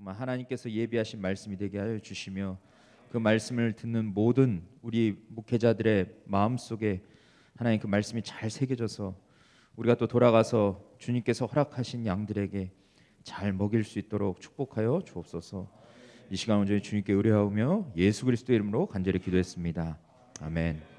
정말 하나님께서 예비하신 말씀이 되게 하여 주시며 그 말씀을 듣는 모든 우리 목회자들의 마음속에 하나님 그 말씀이 잘 새겨져서 우리가 또 돌아가서 주님께서 허락하신 양들에게 잘 먹일 수 있도록 축복하여 주옵소서. 이 시간 온전히 주님께 의뢰하며 예수 그리스도의 이름으로 간절히 기도했습니다. 아멘.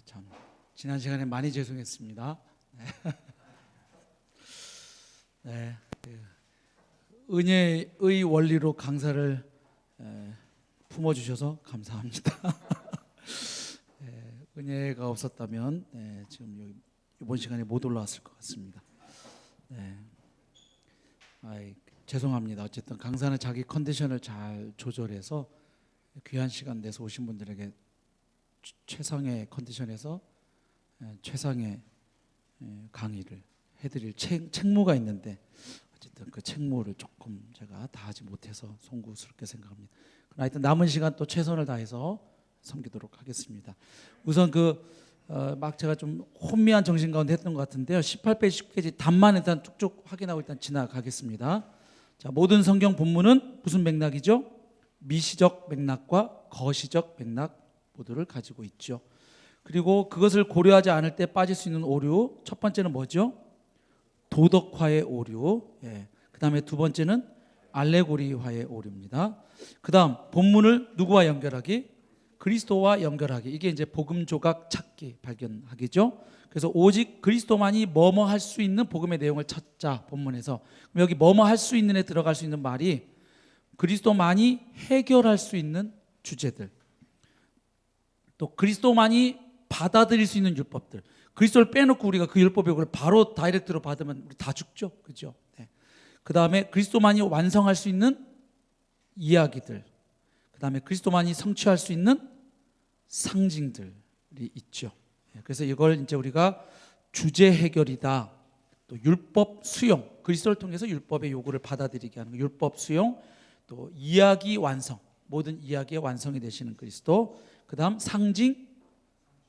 참 지난 시간에 많이 죄송했습니다. 네, 은혜의 원리로 강사를 품어주셔서 감사합니다. 은혜가 없었다면 지금 이번 시간에 못 올라왔을 것 같습니다. 죄송합니다. 어쨌든 강사는 자기 컨디션을 잘 조절해서 귀한 시간 내서 오신 분들에게 최상의 컨디션에서 최상의 강의를 해드릴 책무가 있는데 어쨌든 그 책무를 조금 제가 다하지 못해서 송구스럽게 생각합니다. 그러나 하여튼 남은 시간 또 최선을 다해서 섬기도록 하겠습니다. 우선 막 제가 좀 혼미한 정신 가운데 했던 것 같은데요. 18페이지, 19페이지 답만 일단 쭉쭉 확인하고 일단 지나가겠습니다. 자, 모든 성경 본문은 무슨 맥락이죠? 미시적 맥락과 거시적 맥락 모두를 가지고 있죠. 그리고 그것을 고려하지 않을 때 빠질 수 있는 오류, 첫 번째는 뭐죠? 도덕화의 오류. 그 다음에 두 번째는 알레고리화의 오류입니다. 그 다음 본문을 누구와 연결하기? 그리스도와 연결하기. 이게 이제 복음 조각 찾기, 발견하기죠. 그래서 오직 그리스도만이 뭐뭐 할 수 있는 복음의 내용을 찾자. 본문에서 그럼 여기 뭐뭐 할 수 있는에 들어갈 수 있는 말이 그리스도만이 해결할 수 있는 주제들, 또 그리스도만이 받아들일 수 있는 율법들. 그리스도를 빼놓고 우리가 그 율법의 요구를 바로 다이렉트로 받으면 우리 다 죽죠. 그죠? 그 다음에 그리스도만이 완성할 수 있는 이야기들, 그 다음에 그리스도만이 성취할 수 있는 상징들이 있죠. 그래서 이걸 이제 우리가 주제 해결이다. 또 율법 수용, 그리스도를 통해서 율법의 요구를 받아들이게 하는 율법 수용, 또 이야기 완성, 모든 이야기의 완성이 되시는 그리스도. 그 다음 상징,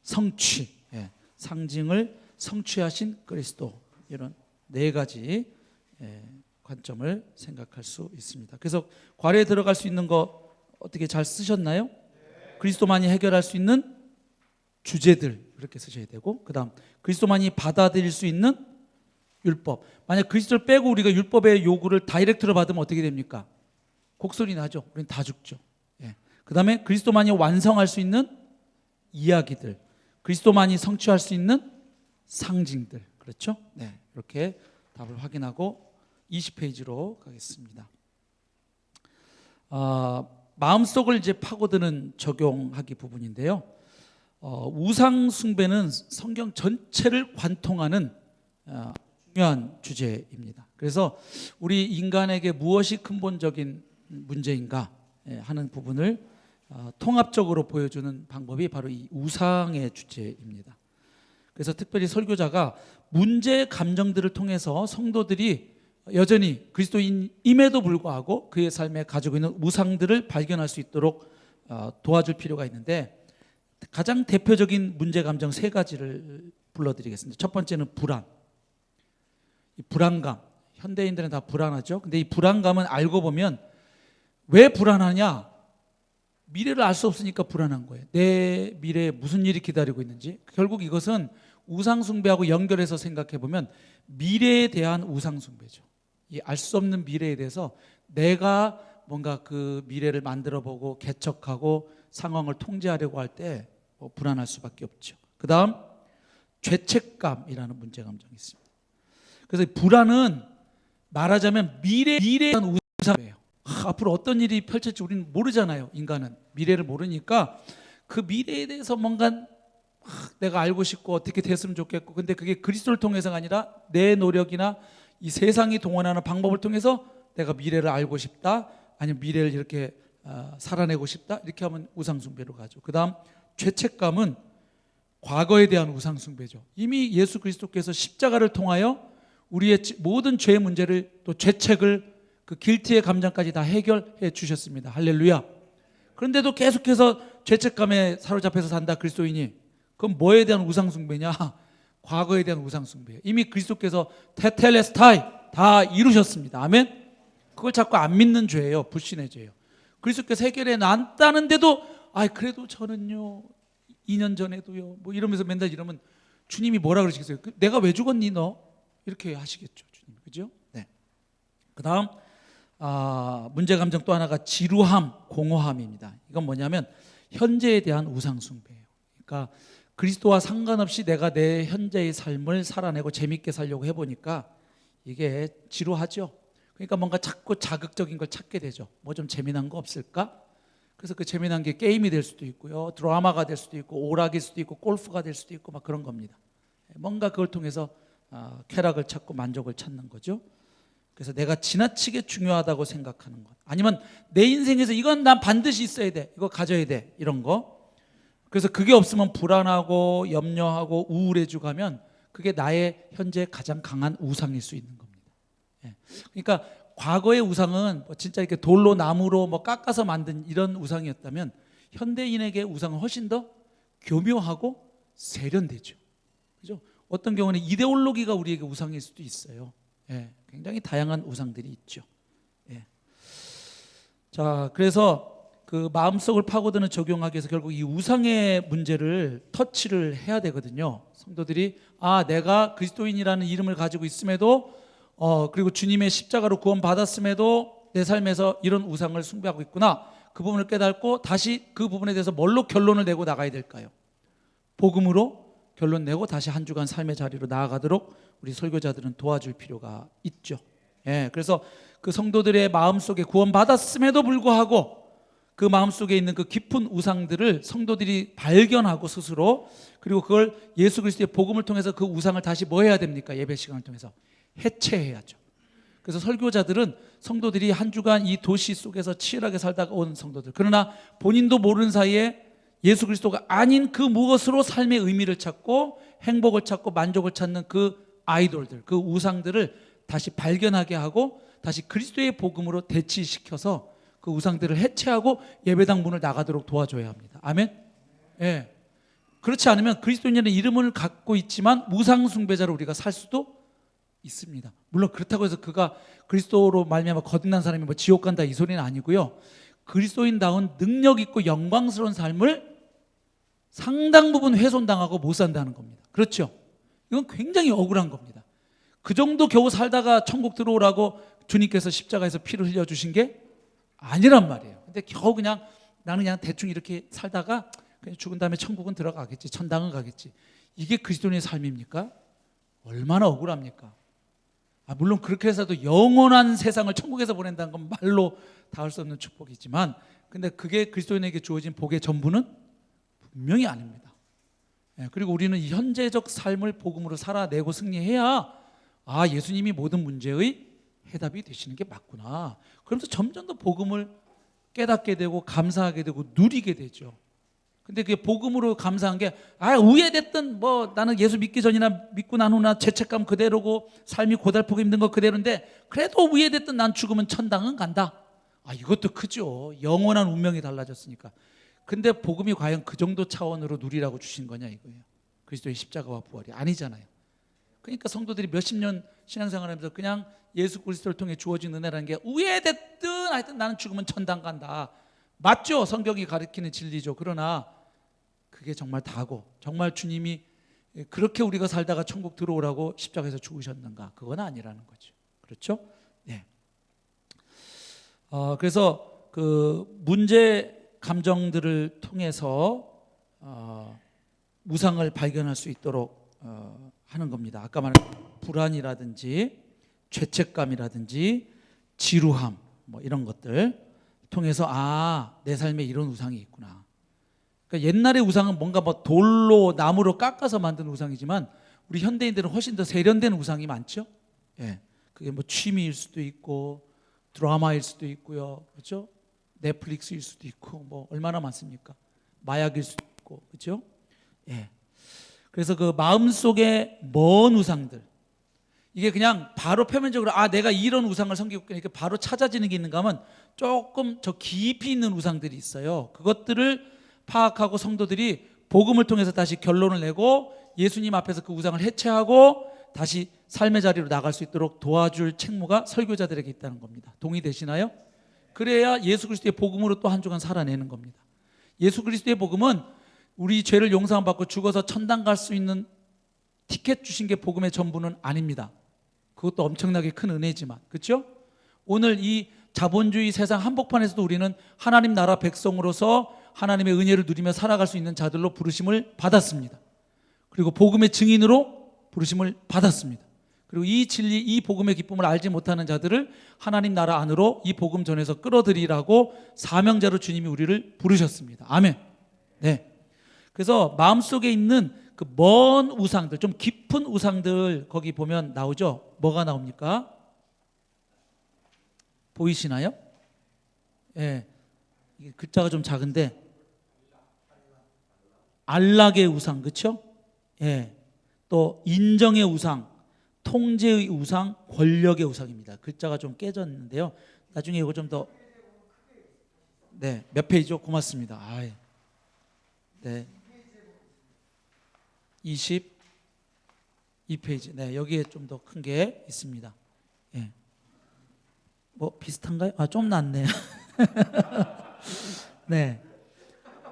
성취, 상징을 성취하신 그리스도. 이런 네 가지 관점을 생각할 수 있습니다. 그래서 괄호에 들어갈 수 있는 거 어떻게 잘 쓰셨나요? 그리스도만이 해결할 수 있는 주제들 이렇게 쓰셔야 되고, 그 다음 그리스도만이 받아들일 수 있는 율법. 만약 그리스도를 빼고 우리가 율법의 요구를 다이렉트로 받으면 어떻게 됩니까? 곡소리 나죠. 우리는 다 죽죠. 그 다음에 그리스도만이 완성할 수 있는 이야기들, 그리스도만이 성취할 수 있는 상징들. 그렇죠? 이렇게 답을 확인하고 20페이지로 가겠습니다. 마음속을 이제 파고드는 적용하기 부분인데요. 우상 숭배는 성경 전체를 관통하는 중요한 주제입니다. 그래서 우리 인간에게 무엇이 근본적인 문제인가 하는 부분을 통합적으로 보여주는 방법이 바로 이 우상의 주제입니다. 그래서 특별히 설교자가 문제 감정들을 통해서 성도들이 여전히 그리스도인임에도 불구하고 그의 삶에 가지고 있는 우상들을 발견할 수 있도록 도와줄 필요가 있는데, 가장 대표적인 문제 감정 세 가지를 불러드리겠습니다. 첫 번째는 불안. 이 불안감. 현대인들은 다 불안하죠. 근데 이 불안감은 알고 보면 왜 불안하냐? 미래를 알 수 없으니까 불안한 거예요. 내 미래에 무슨 일이 기다리고 있는지. 결국 이것은 우상 숭배하고 연결해서 생각해 보면 미래에 대한 우상 숭배죠. 이 알 수 없는 미래에 대해서 내가 뭔가 그 미래를 만들어 보고 개척하고 상황을 통제하려고 할 때 불안할 수밖에 없죠. 그 다음 죄책감이라는 문제 감정이 있습니다. 그래서 불안은 말하자면 미래에 대한 우상이에요. 앞으로 어떤 일이 펼쳐질지 우리는 모르잖아요. 인간은 미래를 모르니까 그 미래에 대해서 뭔가 내가 알고 싶고 어떻게 됐으면 좋겠고, 근데 그게 그리스도를 통해서가 아니라 내 노력이나 이 세상이 동원하는 방법을 통해서 내가 미래를 알고 싶다, 아니면 미래를 이렇게 살아내고 싶다, 이렇게 하면 우상숭배로 가죠. 그 다음 죄책감은 과거에 대한 우상숭배죠. 이미 예수 그리스도께서 십자가를 통하여 우리의 모든 죄의 문제를, 또 죄책을, 그 길티의 감정까지 다 해결해 주셨습니다. 할렐루야. 그런데도 계속해서 죄책감에 사로잡혀서 산다 그리스도인이. 그럼 뭐에 대한 우상 숭배냐? 과거에 대한 우상 숭배예요. 이미 그리스도께서 테텔레스타이 다 이루셨습니다. 아멘. 그걸 자꾸 안 믿는 죄예요. 불신의 죄예요. 그리스도께서 해결해 놨다는데도 그래도 저는요 2년 전에도요 뭐 이러면서 맨날 이러면 주님이 뭐라 그러시겠어요? 내가 왜 죽었니 너? 이렇게 하시겠죠 주님. 그죠? 네. 그다음 문제 감정 또 하나가 지루함, 공허함입니다. 이건 뭐냐면 현재에 대한 우상 숭배예요. 그러니까 그리스도와 상관없이 내가 내 현재의 삶을 살아내고 재밌게 살려고 해보니까 이게 지루하죠. 그러니까 뭔가 자꾸 자극적인 걸 찾게 되죠. 뭐 좀 재미난 거 없을까? 그래서 그 재미난 게 게임이 될 수도 있고요, 드라마가 될 수도 있고, 오락일 수도 있고, 골프가 될 수도 있고 막 그런 겁니다. 뭔가 그걸 통해서 쾌락을 찾고 만족을 찾는 거죠. 그래서 내가 지나치게 중요하다고 생각하는 것, 아니면 내 인생에서 이건 난 반드시 있어야 돼, 이거 가져야 돼, 이런 거. 그래서 그게 없으면 불안하고 염려하고 우울해지고 가면 그게 나의 현재 가장 강한 우상일 수 있는 겁니다. 그러니까 과거의 우상은 진짜 이렇게 돌로 나무로 뭐 깎아서 만든 이런 우상이었다면 현대인에게 우상은 훨씬 더 교묘하고 세련되죠. 그죠? 어떤 경우는 이데올로기가 우리에게 우상일 수도 있어요. 굉장히 다양한 우상들이 있죠. 자, 그래서 그 마음속을 파고드는 적용하기 위해서 결국 이 우상의 문제를 터치를 해야 되거든요. 성도들이 내가 그리스도인이라는 이름을 가지고 있음에도 그리고 주님의 십자가로 구원받았음에도 내 삶에서 이런 우상을 숭배하고 있구나. 그 부분을 깨닫고 다시 그 부분에 대해서 뭘로 결론을 내고 나가야 될까요? 복음으로 결론 내고 다시 한 주간 삶의 자리로 나아가도록 우리 설교자들은 도와줄 필요가 있죠. 그래서 그 성도들의 마음속에 구원받았음에도 불구하고 그 마음속에 있는 그 깊은 우상들을 성도들이 발견하고 스스로, 그리고 그걸 예수 그리스도의 복음을 통해서 그 우상을 다시 뭐 해야 됩니까? 예배 시간을 통해서 해체해야죠. 그래서 설교자들은 성도들이 한 주간 이 도시 속에서 치열하게 살다가 온 성도들, 그러나 본인도 모르는 사이에 예수 그리스도가 아닌 그 무엇으로 삶의 의미를 찾고 행복을 찾고 만족을 찾는 그 아이돌들, 그 우상들을 다시 발견하게 하고 다시 그리스도의 복음으로 대치시켜서 그 우상들을 해체하고 예배당 문을 나가도록 도와줘야 합니다. 아멘. 그렇지 않으면 그리스도인이라는 이름을 갖고 있지만 우상 숭배자로 우리가 살 수도 있습니다. 물론 그렇다고 해서 그가 그리스도로 말미암아 거듭난 사람이 뭐 지옥 간다 이 소리는 아니고요. 그리스도인다운 능력 있고 영광스러운 삶을 상당 부분 훼손당하고 못 산다는 겁니다. 그렇죠? 이건 굉장히 억울한 겁니다. 그 정도 겨우 살다가 천국 들어오라고 주님께서 십자가에서 피를 흘려주신 게 아니란 말이에요. 근데 겨우 그냥 나는 그냥 대충 이렇게 살다가 그냥 죽은 다음에 천국은 들어가겠지, 천당은 가겠지. 이게 그리스도인의 삶입니까? 얼마나 억울합니까? 물론 그렇게 해서도 영원한 세상을 천국에서 보낸다는 건 말로 닿을 수 없는 축복이지만, 근데 그게 그리스도인에게 주어진 복의 전부는 분명히 아닙니다. 그리고 우리는 이 현재적 삶을 복음으로 살아내고 승리해야 예수님이 모든 문제의 해답이 되시는 게 맞구나. 그러면서 점점 더 복음을 깨닫게 되고 감사하게 되고 누리게 되죠. 근데 그게 복음으로 감사한 게 우회됐든 뭐 나는 예수 믿기 전이나 믿고 난 후나 죄책감 그대로고 삶이 고달프고 힘든 거 그대로인데 그래도 우회됐든 난 죽으면 천당은 간다. 이것도 크죠. 영원한 운명이 달라졌으니까. 근데 복음이 과연 그 정도 차원으로 누리라고 주신 거냐 이거예요. 그리스도의 십자가와 부활이 아니잖아요. 그러니까 성도들이 몇십 년 신앙생활하면서 그냥 예수 그리스도를 통해 주어진 은혜라는 게 우회됐든 하여튼 나는 죽으면 천당 간다. 맞죠? 성경이 가르치는 진리죠. 그러나 그게 정말 다고 정말 주님이 그렇게 우리가 살다가 천국 들어오라고 십자가에서 죽으셨는가? 그건 아니라는 거죠. 그렇죠? 네. 그래서 그 문제 감정들을 통해서 우상을 발견할 수 있도록 하는 겁니다. 아까 말한 불안이라든지 죄책감이라든지 지루함 뭐 이런 것들 통해서 내 삶에 이런 우상이 있구나. 그러니까 옛날의 우상은 뭔가 뭐 돌로 나무로 깎아서 만든 우상이지만 우리 현대인들은 훨씬 더 세련된 우상이 많죠. 그게 뭐 취미일 수도 있고 드라마일 수도 있고요, 그렇죠? 넷플릭스일 수도 있고 뭐 얼마나 많습니까? 마약일 수도 있고, 그렇죠? 그래서 그 마음속에 먼 우상들, 이게 그냥 바로 표면적으로 내가 이런 우상을 섬기고 이렇게 바로 찾아지는 게 있는가 하면 조금 저 깊이 있는 우상들이 있어요. 그것들을 파악하고 성도들이 복음을 통해서 다시 결론을 내고 예수님 앞에서 그 우상을 해체하고 다시 삶의 자리로 나갈 수 있도록 도와줄 책무가 설교자들에게 있다는 겁니다. 동의되시나요? 그래야 예수 그리스도의 복음으로 또 한 주간 살아내는 겁니다. 예수 그리스도의 복음은 우리 죄를 용서받고 죽어서 천당 갈 수 있는 티켓 주신 게 복음의 전부는 아닙니다. 그것도 엄청나게 큰 은혜지만, 그렇죠? 오늘 이 자본주의 세상 한복판에서도 우리는 하나님 나라 백성으로서 하나님의 은혜를 누리며 살아갈 수 있는 자들로 부르심을 받았습니다. 그리고 복음의 증인으로 부르심을 받았습니다. 그리고 이 진리, 이 복음의 기쁨을 알지 못하는 자들을 하나님 나라 안으로 이 복음 전에서 끌어들이라고 사명자로 주님이 우리를 부르셨습니다. 아멘. 네. 그래서 마음속에 있는 그 먼 우상들, 좀 깊은 우상들 거기 보면 나오죠. 뭐가 나옵니까? 보이시나요? 예. 이게 글자가 좀 작은데 안락의 우상, 그렇죠? 예. 또 인정의 우상, 통제의 우상, 권력의 우상입니다. 글자가 좀 깨졌는데요. 나중에 이거 좀 더, 네, 몇 페이지죠? 고맙습니다. 아이. 네. 22페이지. 네, 여기에 좀 더 큰 게 있습니다. 예. 뭐 비슷한가요? 아, 좀 낫네요. 네.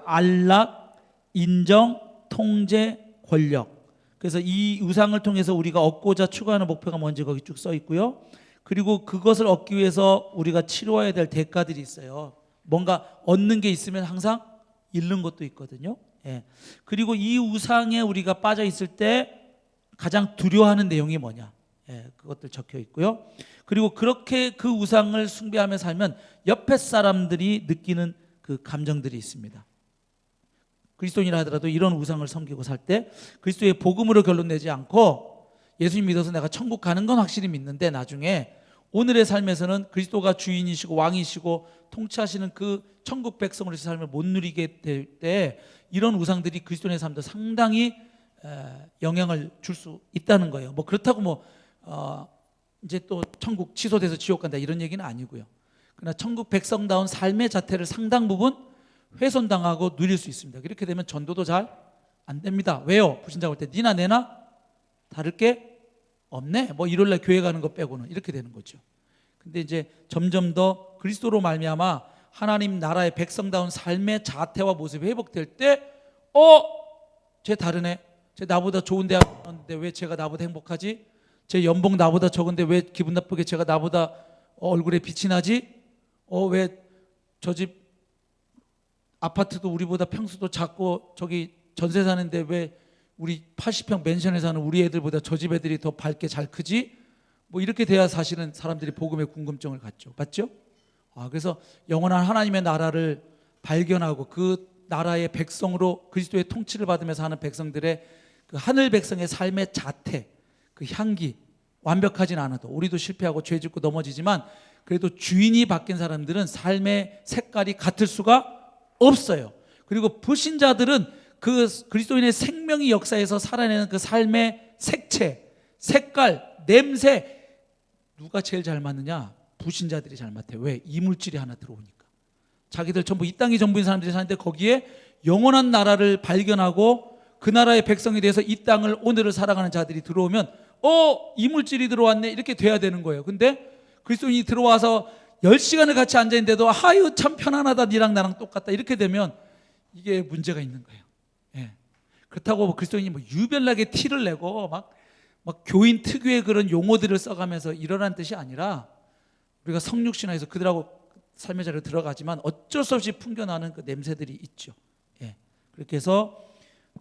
안락, 인정, 통제, 권력. 그래서 이 우상을 통해서 우리가 얻고자 추구하는 목표가 뭔지 거기 쭉 써 있고요. 그리고 그것을 얻기 위해서 우리가 치러야 될 대가들이 있어요. 뭔가 얻는 게 있으면 항상 잃는 것도 있거든요. 예. 그리고 이 우상에 우리가 빠져 있을 때 가장 두려워하는 내용이 뭐냐? 예, 그것들 적혀 있고요. 그리고 그렇게 그 우상을 숭배하며 살면 옆에 사람들이 느끼는 그 감정들이 있습니다. 그리스도인이라 하더라도 이런 우상을 섬기고 살 때 그리스도의 복음으로 결론 내지 않고 예수님 믿어서 내가 천국 가는 건 확실히 믿는데 나중에 오늘의 삶에서는 그리스도가 주인이시고 왕이시고 통치하시는 그 천국 백성으로서 삶을 못 누리게 될 때 이런 우상들이 그리스도인의 삶도 상당히 영향을 줄 수 있다는 거예요. 뭐 그렇다고 이제 또 천국 취소돼서 지옥 간다 이런 얘기는 아니고요. 그러나 천국 백성다운 삶의 자태를 상당 부분 훼손당하고 누릴 수 있습니다. 그렇게 되면 전도도 잘 안 됩니다. 왜요? 불신자 올 때 니나 내나 다를 게 없네. 뭐 일요일날 교회 가는 거 빼고는 이렇게 되는 거죠. 근데 이제 점점 더 그리스도로 말미암아 하나님 나라의 백성다운 삶의 자태와 모습이 회복될 때 쟤 다르네. 쟤 나보다 좋은 대학 나왔는데 왜 쟤가 나보다 행복하지? 쟤 연봉 나보다 적은데 왜 기분 나쁘게 쟤가 나보다 얼굴에 빛이 나지? 왜 저 집 아파트도 우리보다 평수도 작고 저기 전세 사는데 왜 우리 80평 맨션에 사는 우리 애들보다 저 집 애들이 더 밝게 잘 크지? 뭐 이렇게 돼야 사실은 사람들이 복음의 궁금증을 갖죠. 맞죠? 그래서 영원한 하나님의 나라를 발견하고 그 나라의 백성으로 그리스도의 통치를 받으면서 하는 백성들의 그 하늘 백성의 삶의 자태, 그 향기 완벽하진 않아도 우리도 실패하고 죄 짓고 넘어지지만 그래도 주인이 바뀐 사람들은 삶의 색깔이 같을 수가 없어요. 그리고 불신자들은 그 그리스도인의 생명의 역사에서 살아내는 그 삶의 색채, 색깔, 냄새 누가 제일 잘 맞느냐? 불신자들이 잘 맡아요. 왜? 이물질이 하나 들어오니까. 자기들 전부 이 땅이 전부인 사람들이 사는데 거기에 영원한 나라를 발견하고 그 나라의 백성이 돼서 이 땅을 오늘을 살아가는 자들이 들어오면 이물질이 들어왔네 이렇게 돼야 되는 거예요. 근데 그리스도인이 들어와서 10시간을 같이 앉아있는데도 아유 참 편안하다 니랑 나랑 똑같다 이렇게 되면 이게 문제가 있는 거예요. 예. 그렇다고 그리스도인이 유별나게 티를 내고 막 교인 특유의 그런 용어들을 써가면서 이러라는 뜻이 아니라 우리가 성육신화에서 그들하고 삶의 자리로 들어가지만 어쩔 수 없이 풍겨나는 그 냄새들이 있죠. 예. 그렇게 해서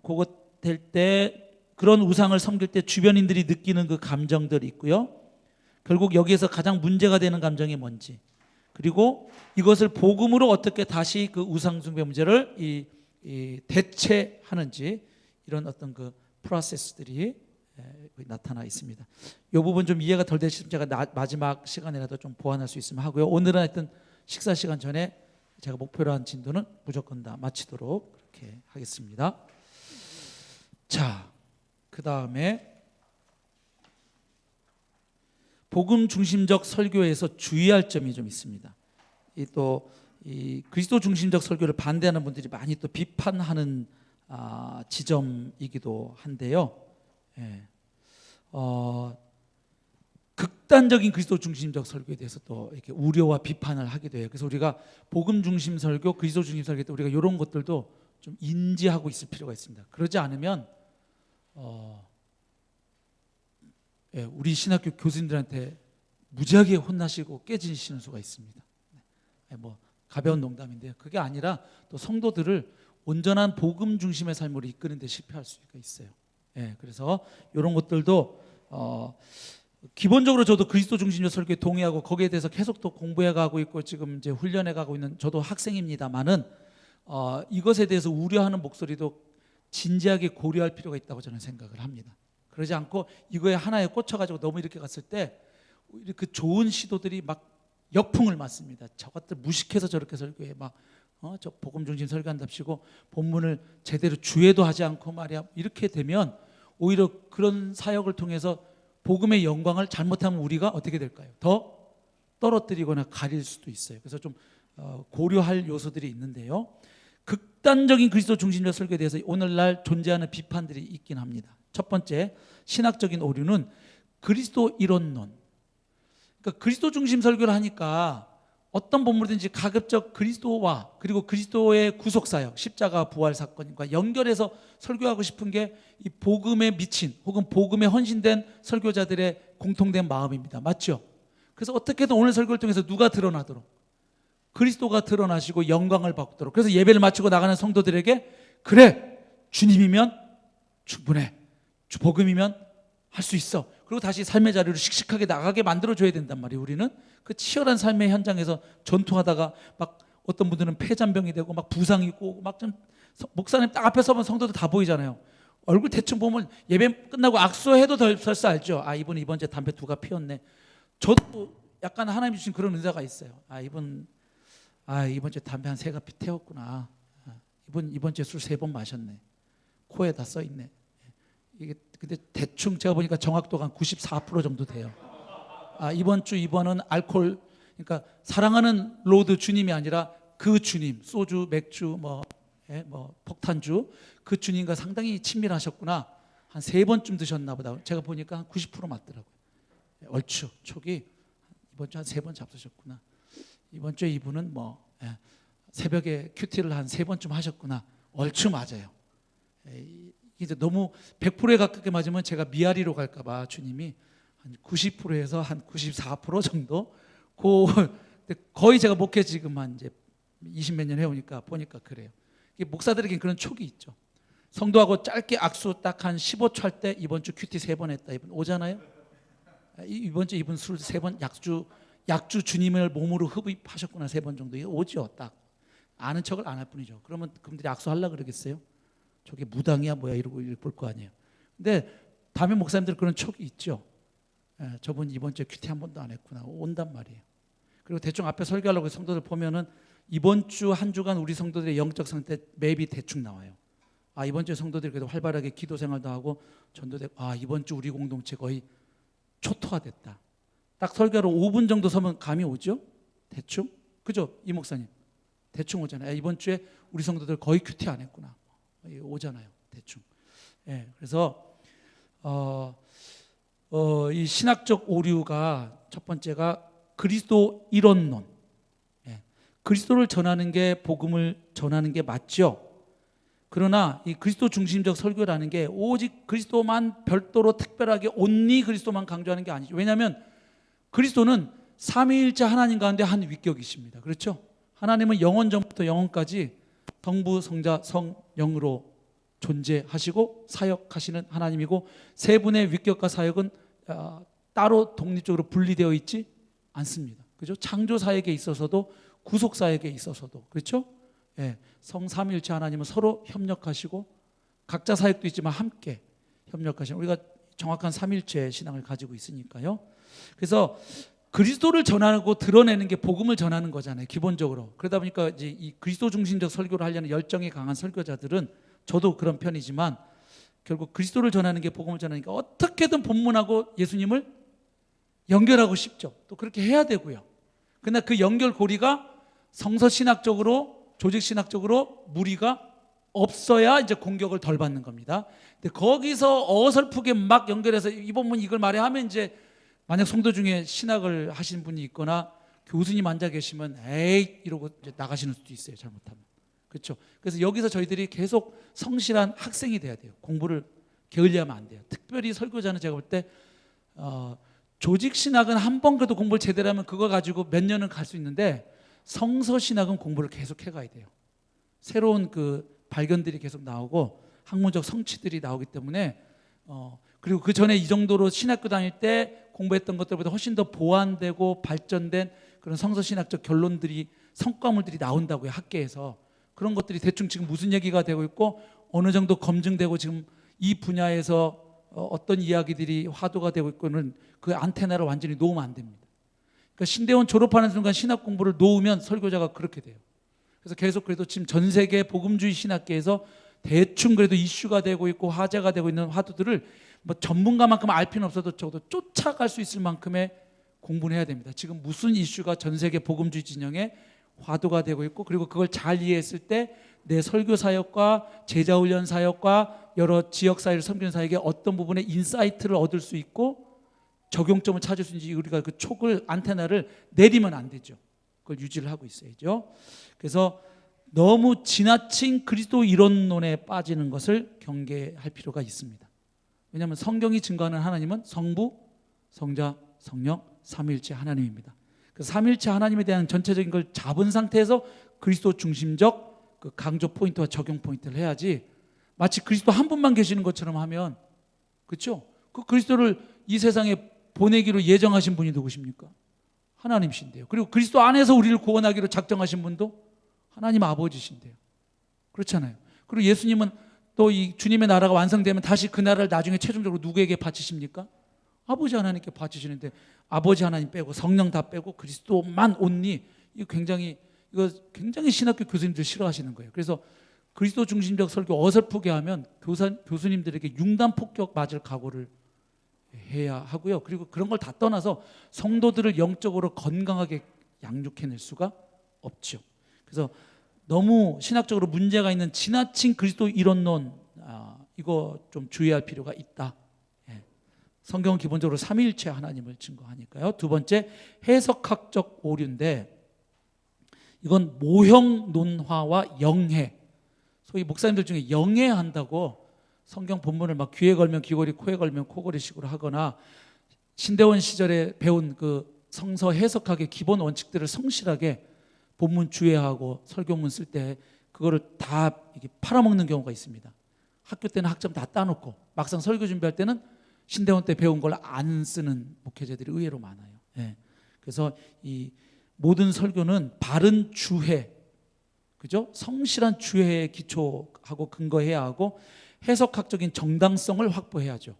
그것 될 때 그런 우상을 섬길 때 주변인들이 느끼는 그 감정들이 있고요. 결국 여기에서 가장 문제가 되는 감정이 뭔지 그리고 이것을 복음으로 어떻게 다시 그 우상 숭배 문제를 대체하는지 이런 어떤 그 프로세스들이 나타나 있습니다. 이 부분 좀 이해가 덜 되시면 제가 마지막 시간이라도 좀 보완할 수 있으면 하고요. 오늘은 하여튼 식사 시간 전에 제가 목표로 한 진도는 무조건 다 마치도록 그렇게 하겠습니다. 자, 그 다음에 복음 중심적 설교에서 주의할 점이 좀 있습니다. 이 그리스도 중심적 설교를 반대하는 분들이 많이 또 비판하는 지점이기도 한데요. 예. 극단적인 그리스도 중심적 설교에 대해서 또 이렇게 우려와 비판을 하기도 해요. 그래서 우리가 복음 중심 설교, 그리스도 중심 설교 때 우리가 이런 것들도 좀 인지하고 있을 필요가 있습니다. 그러지 않으면 우리 신학교 교수님들한테 무지하게 혼나시고 깨지시는 수가 있습니다. 뭐 가벼운 농담인데요. 그게 아니라 또 성도들을 온전한 복음 중심의 삶으로 이끄는 데 실패할 수가 있어요. 그래서 이런 것들도 기본적으로 저도 그리스도 중심적 설교에 동의하고 거기에 대해서 계속 또 공부해 가고 있고 지금 이제 훈련해 가고 있는 저도 학생입니다만은 이것에 대해서 우려하는 목소리도 진지하게 고려할 필요가 있다고 저는 생각을 합니다. 그러지 않고 이거에 하나에 꽂혀가지고 너무 이렇게 갔을 때 그 좋은 시도들이 막 역풍을 맞습니다. 저것들 무식해서 저렇게 설교해 저 복음 중심 설교한답시고 본문을 제대로 주의도 하지 않고 말이야 이렇게 되면 오히려 그런 사역을 통해서 복음의 영광을 잘못하면 우리가 어떻게 될까요? 더 떨어뜨리거나 가릴 수도 있어요. 그래서 좀 고려할 요소들이 있는데요. 극단적인 그리스도 중심적 설교에 대해서 오늘날 존재하는 비판들이 있긴 합니다. 첫 번째, 신학적인 오류는 그리스도 이론론. 그러니까 그리스도 중심 설교를 하니까 어떤 본문이든지 가급적 그리스도와 그리고 그리스도의 구속사역, 십자가 부활 사건과 연결해서 설교하고 싶은 게 이 복음에 미친 혹은 복음에 헌신된 설교자들의 공통된 마음입니다. 맞죠? 그래서 어떻게든 오늘 설교를 통해서 누가 드러나도록 그리스도가 드러나시고 영광을 받도록, 그래서 예배를 마치고 나가는 성도들에게 그래 주님이면 충분해, 복음이면 할 수 있어, 그리고 다시 삶의 자리로 씩씩하게 나가게 만들어줘야 된단 말이에요. 우리는 그 치열한 삶의 현장에서 전투하다가 막 어떤 분들은 폐잔병이 되고 막 부상이 있고 막 좀 목사님 딱 앞에 서면 성도들 다 보이잖아요. 얼굴 대충 보면 예배 끝나고 악수해도 설사 알죠. 이분 이번 주에 담배 2가 피웠네. 저도 약간 하나님 주신 그런 은사가 있어요. 이번 주에 담배 한 3가 태웠구나. 이번 주에 술 3번 마셨네. 코에 다 써있네. 이게 근데 대충 제가 보니까 정확도가 한 94% 정도 돼요. 이번 주 2번은 알코올, 그러니까 사랑하는 로드 주님이 아니라 그 주님, 소주, 맥주, 뭐 폭탄주, 그 주님과 상당히 친밀하셨구나. 한 3번쯤 드셨나 보다. 제가 보니까 한 90% 맞더라고요. 얼추 촉이 이번 주 한 3번 잡수셨구나. 이번 주에 이분은 새벽에 큐티를 한 3번쯤 하셨구나. 얼추 맞아요. 이제 너무 100%에 가깝게 맞으면 제가 미아리로 갈까 봐 주님이 한 90%에서 한 94% 정도 거의 제가 목회 지금 한 이제 20몇 년 해오니까 보니까 그래요. 목사들에겐 그런 촉이 있죠. 성도하고 짧게 악수 딱 한 15초 할 때 이번 주 큐티 3번 했다. 이분 오잖아요. 이번 주 이분 술 3번 약주 주님을 몸으로 흡입하셨구나 3번 정도 오죠. 딱 아는 척을 안 할 뿐이죠. 그러면 그분들이 악수하려고 그러겠어요? 저게 무당이야 뭐야 이러고 볼 거 아니에요. 근데 담임 목사님들 그런 촉이 있죠. 저분 이번 주에 큐티 한 번도 안 했구나 온단 말이에요. 그리고 대충 앞에 설교하려고 성도들 보면은 이번 주 한 주간 우리 성도들의 영적 상태 맵이 대충 나와요. 이번 주에 성도들이 그래도 활발하게 기도 생활도 하고 전도되고 이번 주 우리 공동체 거의 초토화됐다. 딱 설교로 5분 정도 서면 감이 오죠? 대충? 그죠? 이 목사님 대충 오잖아요. 이번 주에 우리 성도들 거의 큐티 안 했구나 오잖아요. 대충. 그래서 이 신학적 오류가 첫 번째가 그리스도 이론론. 그리스도를 전하는 게 복음을 전하는 게 맞죠. 그러나 이 그리스도 중심적 설교라는 게 오직 그리스도만 별도로 특별하게 온리 그리스도만 강조하는 게 아니죠. 왜냐하면 그리스도는 삼위일체 하나님 가운데 한 위격이십니다. 그렇죠? 하나님은 영원 전부터 영원까지 성부, 성자, 성령으로 존재하시고 사역하시는 하나님이고 세 분의 위격과 사역은 따로 독립적으로 분리되어 있지 않습니다. 그렇죠? 창조 사역에 있어서도 구속 사역에 있어서도 그렇죠? 성삼일체 하나님은 서로 협력하시고 각자 사역도 있지만 함께 협력하시는 우리가 정확한 삼일체 신앙을 가지고 있으니까요. 그래서 그리스도를 전하고 드러내는 게 복음을 전하는 거잖아요. 기본적으로. 그러다 보니까 이제 이 그리스도 중심적 설교를 하려는 열정이 강한 설교자들은 저도 그런 편이지만 결국 그리스도를 전하는 게 복음을 전하니까 어떻게든 본문하고 예수님을 연결하고 싶죠. 또 그렇게 해야 되고요. 그러나 그 연결고리가 성서 신학적으로, 조직 신학적으로 무리가 없어야 이제 공격을 덜 받는 겁니다. 근데 거기서 어설프게 막 연결해서 이번 이걸 말해 하면 이제 만약 성도 중에 신학을 하신 분이 있거나 교수님 앉아 계시면 에이 이러고 이제 나가시는 수도 있어요. 잘못하면. 그렇죠. 그래서 여기서 저희들이 계속 성실한 학생이 돼야 돼요. 공부를 게을리하면 안 돼요. 특별히 설교자는 제가 볼 때 조직 신학은 한 번 그래도 공부를 제대로 하면 그거 가지고 몇 년은 갈 수 있는데 성서 신학은 공부를 계속 해가야 돼요. 새로운 그 발견들이 계속 나오고 학문적 성취들이 나오기 때문에 그리고 그 전에 이 정도로 신학교 다닐 때 공부했던 것들보다 훨씬 더 보완되고 발전된 그런 성서 신학적 결론들이 성과물들이 나온다고요. 학계에서 그런 것들이 대충 지금 무슨 얘기가 되고 있고 어느 정도 검증되고 지금 이 분야에서 어떤 이야기들이 화두가 되고 있고는 그 안테나를 완전히 놓으면 안 됩니다. 그러니까 신대원 졸업하는 순간 신학 공부를 놓으면 설교자가 그렇게 돼요. 그래서 계속 그래도 지금 전 세계 복음주의 신학계에서 대충 그래도 이슈가 되고 있고 화제가 되고 있는 화두들을 뭐 전문가만큼 알 필요는 없어도 적어도 쫓아갈 수 있을 만큼의 공부를 해야 됩니다. 지금 무슨 이슈가 전 세계 복음주의 진영에 화두가 되고 있고 그리고 그걸 잘 이해했을 때 내 설교 사역과 제자 훈련 사역과 여러 지역 사회를 섬기는 사역에 어떤 부분에 인사이트를 얻을 수 있고 적용점을 찾을 수 있는지 우리가 그 촉을 안테나를 내리면 안 되죠. 그걸 유지를 하고 있어야죠. 그래서 너무 지나친 그리스도 이론론에 빠지는 것을 경계할 필요가 있습니다. 왜냐하면 성경이 증거하는 하나님은 성부, 성자, 성령, 삼위일체 하나님입니다. 그 삼위일체 하나님에 대한 전체적인 걸 잡은 상태에서 그리스도 중심적 그 강조 포인트와 적용 포인트를 해야지 마치 그리스도 한 분만 계시는 것처럼 하면 그렇죠? 그 그리스도를 이 세상에 보내기로 예정하신 분이 누구십니까? 하나님이신데요. 그리고 그리스도 안에서 우리를 구원하기로 작정하신 분도 하나님 아버지신데요. 그렇잖아요. 그리고 예수님은 또 이 주님의 나라가 완성되면 다시 그 나라를 나중에 최종적으로 누구에게 바치십니까? 아버지 하나님께 바치시는데 아버지 하나님 빼고 성령 다 빼고 그리스도만 온니 이거 굉장히 신학교 교수님들 싫어하시는 거예요. 그래서 그리스도 중심적 설교 어설프게 하면 교수님들에게 융단 폭격 맞을 각오를 해야 하고요. 그리고 그런 걸 다 떠나서 성도들을 영적으로 건강하게 양육해낼 수가 없죠. 그래서 너무 신학적으로 문제가 있는 지나친 그리스도 이론론 이거 좀 주의할 필요가 있다. 성경은 기본적으로 삼위일체 하나님을 증거하니까요. 두 번째 해석학적 오류인데 이건 모형 논화와 영해. 소위 목사님들 중에 영해한다고 성경 본문을 막 귀에 걸면 귀걸이, 코에 걸면 코걸이식으로 하거나 신대원 시절에 배운 그 성서 해석학의 기본 원칙들을 성실하게 본문 주의하고 설교문 쓸 때 그거를 다 이렇게 팔아먹는 경우가 있습니다. 학교 때는 학점 다 따놓고 막상 설교 준비할 때는 신대원 때 배운 걸 안 쓰는 목회자들이 의외로 많아요. 그래서 이 모든 설교는 바른 주해, 그죠? 성실한 주해에 기초하고 근거해야 하고 해석학적인 정당성을 확보해야죠.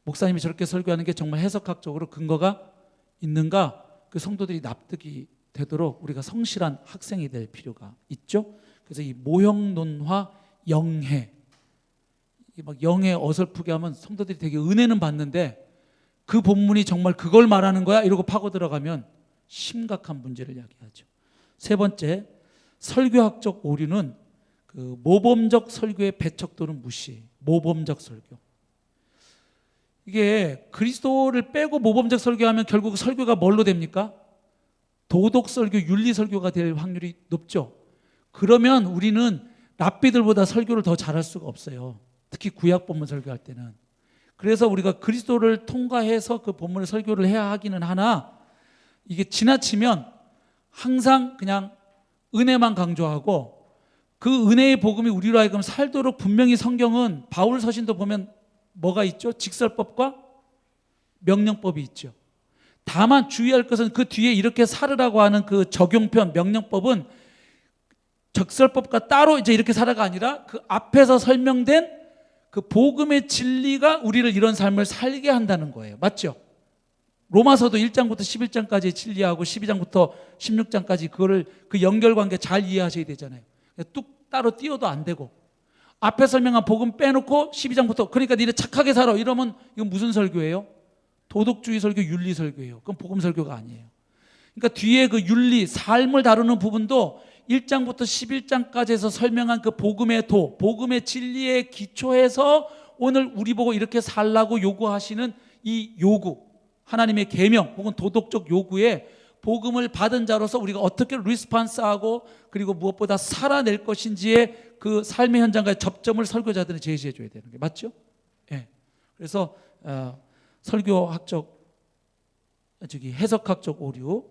목사님이 저렇게 설교하는 게 정말 해석학적으로 근거가 있는가? 그 성도들이 납득이 되도록 우리가 성실한 학생이 될 필요가 있죠. 그래서 이 모형론화 영해, 막 영해 어설프게 하면 성도들이 되게 은혜는 받는데 그 본문이 정말 그걸 말하는 거야? 이러고 파고 들어가면 심각한 문제를 야기하죠. 세 번째, 설교학적 오류는 그 모범적 설교의 배척 또는 무시. 모범적 설교. 이게 그리스도를 빼고 모범적 설교하면 결국 설교가 뭘로 됩니까? 도덕 설교, 윤리 설교가 될 확률이 높죠. 그러면 우리는 랍비들보다 설교를 더 잘할 수가 없어요. 특히 구약 본문 설교할 때는. 그래서 우리가 그리스도를 통과해서 그 본문을 설교를 해야 하기는 하나 이게 지나치면 항상 그냥 은혜만 강조하고 그 은혜의 복음이 우리로 하여금 살도록 분명히 성경은 바울 서신도 보면 뭐가 있죠? 직설법과 명령법이 있죠. 다만 주의할 것은 그 뒤에 이렇게 살으라고 하는 그 적용편 명령법은 적설법과 따로 이제 이렇게 살아가 아니라 그 앞에서 설명된 그 복음의 진리가 우리를 이런 삶을 살게 한다는 거예요. 맞죠? 로마서도 1장부터 11장까지 진리하고 12장부터 16장까지 그거를 그 연결관계 잘 이해하셔야 되잖아요. 뚝 따로 띄워도 안 되고 앞에 설명한 복음 빼놓고 12장부터 그러니까 니네 착하게 살아 이러면 이건 무슨 설교예요? 도덕주의 설교, 윤리 설교예요. 그건 복음 설교가 아니에요. 그러니까 뒤에 그 윤리, 삶을 다루는 부분도 1장부터 11장까지 해서 설명한 그 복음의 도, 복음의 진리에 기초해서 오늘 우리 보고 이렇게 살라고 요구하시는 이 요구, 하나님의 계명 혹은 도덕적 요구에 복음을 받은 자로서 우리가 어떻게 리스폰스하고 그리고 무엇보다 살아낼 것인지의 그 삶의 현장과의 접점을 설교자들은 제시해 줘야 되는 게 맞죠? 예. 그래서 설교학적 해석학적 오류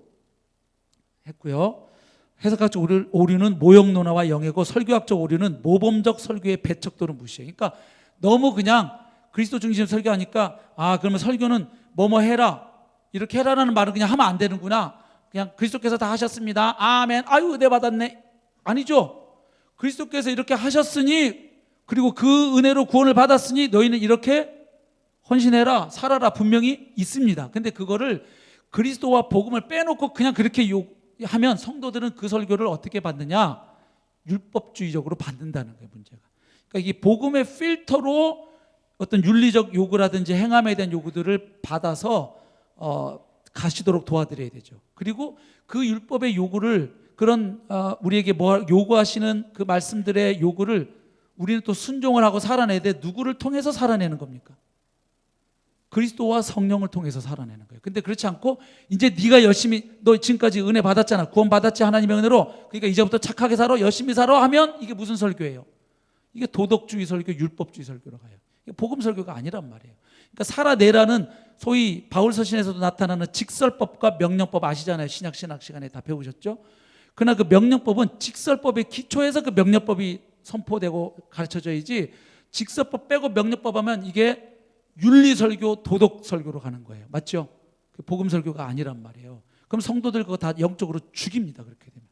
했고요. 해석학적 오류는 모형론화와 영예고 설교학적 오류는 모범적 설교의 배척 또는 무시해. 그러니까 너무 그냥 그리스도 중심 설교하니까 그러면 설교는 뭐뭐 해라 이렇게 해라라는 말은 그냥 하면 안 되는구나. 그냥 그리스도께서 다 하셨습니다. 아멘. 아유 은혜 받았네. 아니죠. 그리스도께서 이렇게 하셨으니 그리고 그 은혜로 구원을 받았으니 너희는 이렇게 헌신해라 살아라 분명히 있습니다. 근데 그거를 그리스도와 복음을 빼놓고 그냥 그렇게 하면 성도들은 그 설교를 어떻게 받느냐? 율법주의적으로 받는다는 거예요, 문제가. 그러니까 이게 복음의 필터로 어떤 윤리적 요구라든지 행함에 대한 요구들을 받아서 가시도록 도와드려야 되죠. 그리고 그 율법의 요구를 그런 우리에게 뭐 요구하시는 그 말씀들의 요구를 우리는 또 순종을 하고 살아내야 돼. 누구를 통해서 살아내는 겁니까? 그리스도와 성령을 통해서 살아내는 거예요. 근데 그렇지 않고 이제 네가 열심히 너 지금까지 은혜 받았잖아. 구원 받았지 하나님의 은혜로. 그러니까 이제부터 착하게 살아 열심히 살아 하면 이게 무슨 설교예요? 이게 도덕주의 설교, 율법주의 설교로 가요. 이게 복음 설교가 아니란 말이에요. 그러니까 살아내라는 소위 바울 서신에서도 나타나는 직설법과 명령법 아시잖아요. 신약 시간에 다 배우셨죠? 그러나 그 명령법은 직설법의 기초에서 그 명령법이 선포되고 가르쳐져야지 직설법 빼고 명령법 하면 이게 윤리설교, 도덕설교로 가는 거예요. 맞죠? 복음설교가 아니란 말이에요. 그럼 성도들 그거 다 영적으로 죽입니다. 그렇게 되면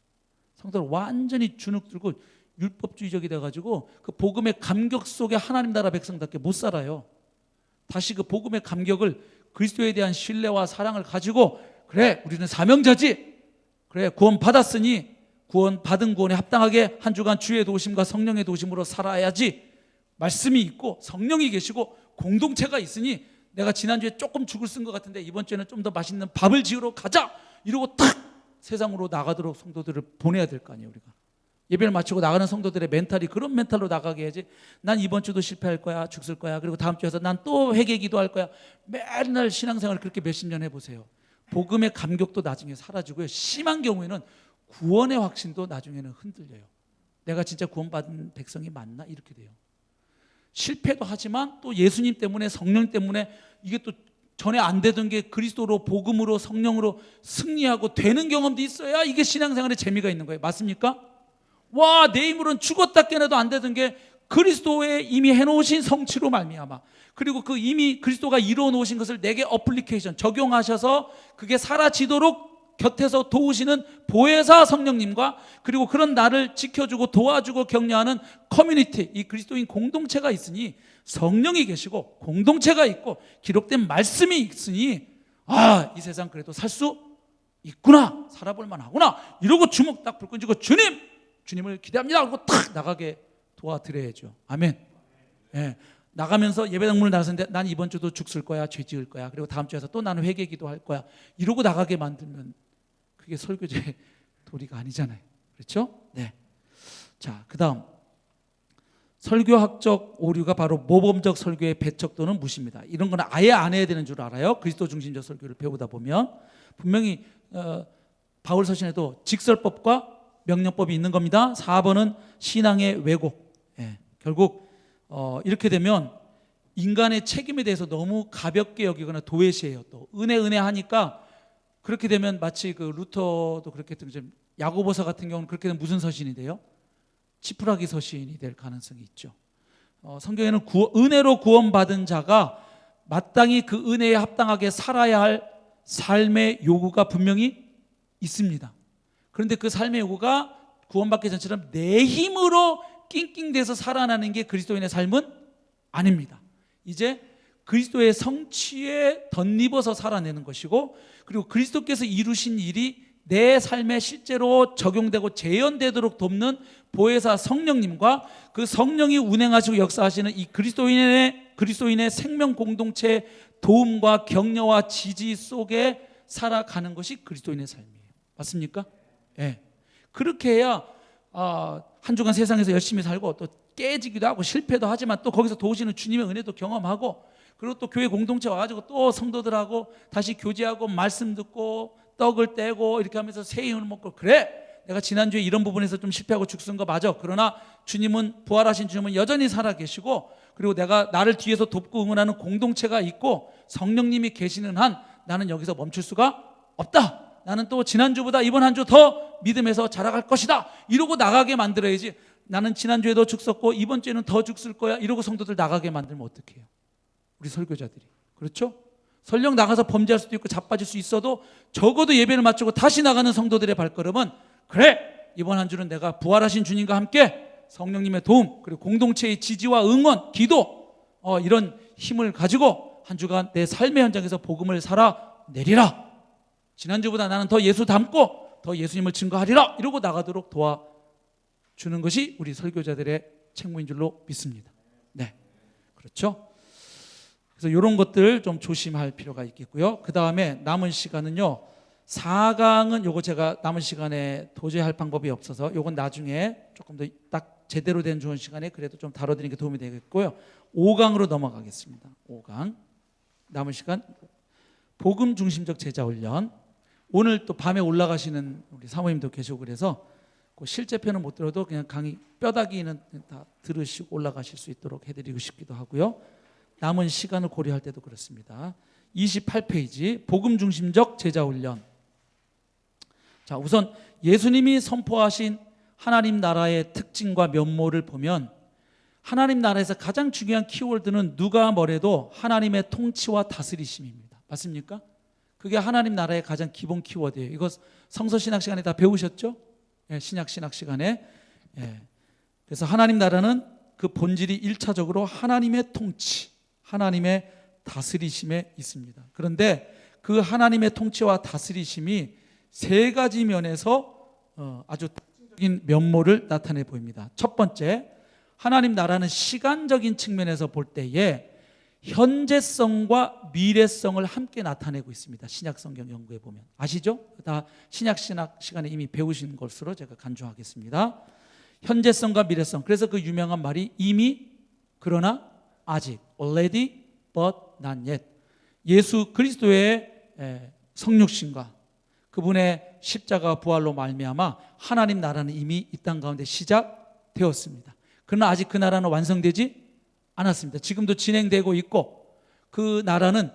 성도들 완전히 주눅 들고 율법주의적이 돼가지고 그 복음의 감격 속에 하나님 나라 백성답게 못 살아요. 다시 그 복음의 감격을 그리스도에 대한 신뢰와 사랑을 가지고 그래 우리는 사명자지, 그래 구원 받았으니 구원 받은 구원에 합당하게 한 주간 주의 도우심과 성령의 도우심으로 살아야지. 말씀이 있고 성령이 계시고 공동체가 있으니 내가 지난주에 조금 죽을 쓴 것 같은데 이번 주에는 좀 더 맛있는 밥을 지으러 가자 이러고 탁 세상으로 나가도록 성도들을 보내야 될 거 아니에요. 우리가 예배를 마치고 나가는 성도들의 멘탈이 그런 멘탈로 나가게 해야지. 난 이번 주도 실패할 거야, 죽을 거야, 그리고 다음 주에서 난 또 회개 기도할 거야. 맨날 신앙생활을 그렇게 몇십 년 해보세요. 복음의 감격도 나중에 사라지고요. 심한 경우에는 구원의 확신도 나중에는 흔들려요. 내가 진짜 구원받은 백성이 맞나? 이렇게 돼요. 실패도 하지만 또 예수님 때문에 성령 때문에 이게 또 전에 안 되던 게 그리스도로 복음으로 성령으로 승리하고 되는 경험도 있어야 이게 신앙생활에 재미가 있는 거예요. 맞습니까? 와, 내 힘으로는 죽었다 깨어나도 안 되던 게 그리스도의 이미 해놓으신 성취로 말미암아 그리고 그 이미 그리스도가 이루어 놓으신 것을 내게 어플리케이션 적용하셔서 그게 사라지도록 곁에서 도우시는 보혜사 성령님과 그리고 그런 나를 지켜주고 도와주고 격려하는 커뮤니티, 이 그리스도인 공동체가 있으니 성령이 계시고 공동체가 있고 기록된 말씀이 있으니 이 세상 그래도 살 수 있구나, 살아볼 만하구나 이러고 주먹 딱 불 끈지고 주님을 기대합니다 그러고 탁 나가게 도와드려야죠. 아멘. 예. 나가면서 예배당 문을 나갔는데 난 이번 주도 죽을 거야, 죄 지을 거야, 그리고 다음 주에서 또 나는 회개 기도할 거야 이러고 나가게 만들면 그게 설교제의 도리가 아니잖아요. 그렇죠? 네. 자, 그 다음 설교학적 오류가 바로 모범적 설교의 배척 또는 무시입니다. 이런 건 아예 안 해야 되는 줄 알아요. 그리스도 중심적 설교를 배우다 보면 분명히 바울 서신에도 직설법과 명령법이 있는 겁니다. 4번은 신앙의 왜곡. 예, 결국 이렇게 되면 인간의 책임에 대해서 너무 가볍게 여기거나 도외시해요. 또 은혜 하니까 그렇게 되면 마치 그 루터도 그렇게 했던 야고보서 같은 경우는 그렇게 되면 무슨 서신이 돼요? 지푸라기 서신이 될 가능성이 있죠. 성경에는 은혜로 구원받은 자가 마땅히 그 은혜에 합당하게 살아야 할 삶의 요구가 분명히 있습니다. 그런데 그 삶의 요구가 구원받기 전처럼 내 힘으로 낑낑대서 살아나는 게 그리스도인의 삶은 아닙니다. 이제 그리스도의 성취에 덧입어서 살아내는 것이고 그리고 그리스도께서 이루신 일이 내 삶에 실제로 적용되고 재현되도록 돕는 보혜사 성령님과 그 성령이 운행하시고 역사하시는 이 그리스도인의 생명 공동체의 도움과 격려와 지지 속에 살아가는 것이 그리스도인의 삶이에요. 맞습니까? 예. 그렇게 해야 한 주간 세상에서 열심히 살고 또 깨지기도 하고 실패도 하지만 또 거기서 도우시는 주님의 은혜도 경험하고, 그리고 또 교회 공동체 와가지고 또 성도들하고 다시 교제하고 말씀 듣고 떡을 떼고 이렇게 하면서 새 힘을 먹고, 그래 내가 지난주에 이런 부분에서 좀 실패하고 죽순 거 맞아. 그러나 주님은, 부활하신 주님은 여전히 살아계시고, 그리고 내가 나를 뒤에서 돕고 응원하는 공동체가 있고 성령님이 계시는 한 나는 여기서 멈출 수가 없다. 나는 또 지난주보다 이번 한 주 더 믿음에서 자라갈 것이다. 이러고 나가게 만들어야지. 나는 지난주에도 죽었고 이번 주에는 더 죽을 거야. 이러고 성도들 나가게 만들면 어떡해요? 우리 설교자들이. 그렇죠? 설령 나가서 범죄할 수도 있고 자빠질 수 있어도 적어도 예배를 마치고 다시 나가는 성도들의 발걸음은, 그래 이번 한 주는 내가 부활하신 주님과 함께 성령님의 도움, 그리고 공동체의 지지와 응원, 기도, 이런 힘을 가지고 한 주간 내 삶의 현장에서 복음을 살아내리라. 지난주보다 나는 더 예수 닮고 더 예수님을 증거하리라. 이러고 나가도록 도와주는 것이 우리 설교자들의 책무인 줄로 믿습니다. 네, 그렇죠? 그래서 이런 것들 좀 조심할 필요가 있겠고요. 그 다음에 남은 시간은요, 4강은 요거 제가 남은 시간에 도저히 할 방법이 없어서 요건 나중에 조금 더 딱 제대로 된 좋은 시간에 그래도 좀 다뤄드리는 게 도움이 되겠고요. 5강으로 넘어가겠습니다. 5강 남은 시간 복음 중심적 제자 훈련. 오늘 또 밤에 올라가시는 우리 사모님도 계시고 그래서 그 실제 편은 못 들어도 그냥 강의 뼈다귀는 다 들으시고 올라가실 수 있도록 해드리고 싶기도 하고요. 남은 시간을 고려할 때도 그렇습니다. 28페이지 복음 중심적 제자 훈련. 자, 우선 예수님이 선포하신 하나님 나라의 특징과 면모를 보면 하나님 나라에서 가장 중요한 키워드는 누가 뭐래도 하나님의 통치와 다스리심입니다. 맞습니까? 그게 하나님 나라의 가장 기본 키워드예요. 이거 성서 신학 시간에 다 배우셨죠? 예, 신약 시간에. 예. 그래서 하나님 나라는 그 본질이 1차적으로 하나님의 통치, 하나님의 다스리심에 있습니다. 그런데 그 하나님의 통치와 다스리심이 세 가지 면에서 아주 특징적인 면모를 나타내 보입니다. 첫 번째, 하나님 나라는 시간적인 측면에서 볼 때에 현재성과 미래성을 함께 나타내고 있습니다. 신약 성경 연구해 보면 아시죠? 다 신약 신학 시간에 이미 배우신 것으로 제가 간주하겠습니다. 현재성과 미래성. 그래서 그 유명한 말이 이미, 그러나, 아직, already but not yet. 예수 그리스도의 성육신과 그분의 십자가 부활로 말미암아 하나님 나라는 이미 이 땅 가운데 시작되었습니다. 그러나 아직 그 나라는 완성되지 않았습니다. 지금도 진행되고 있고 그 나라는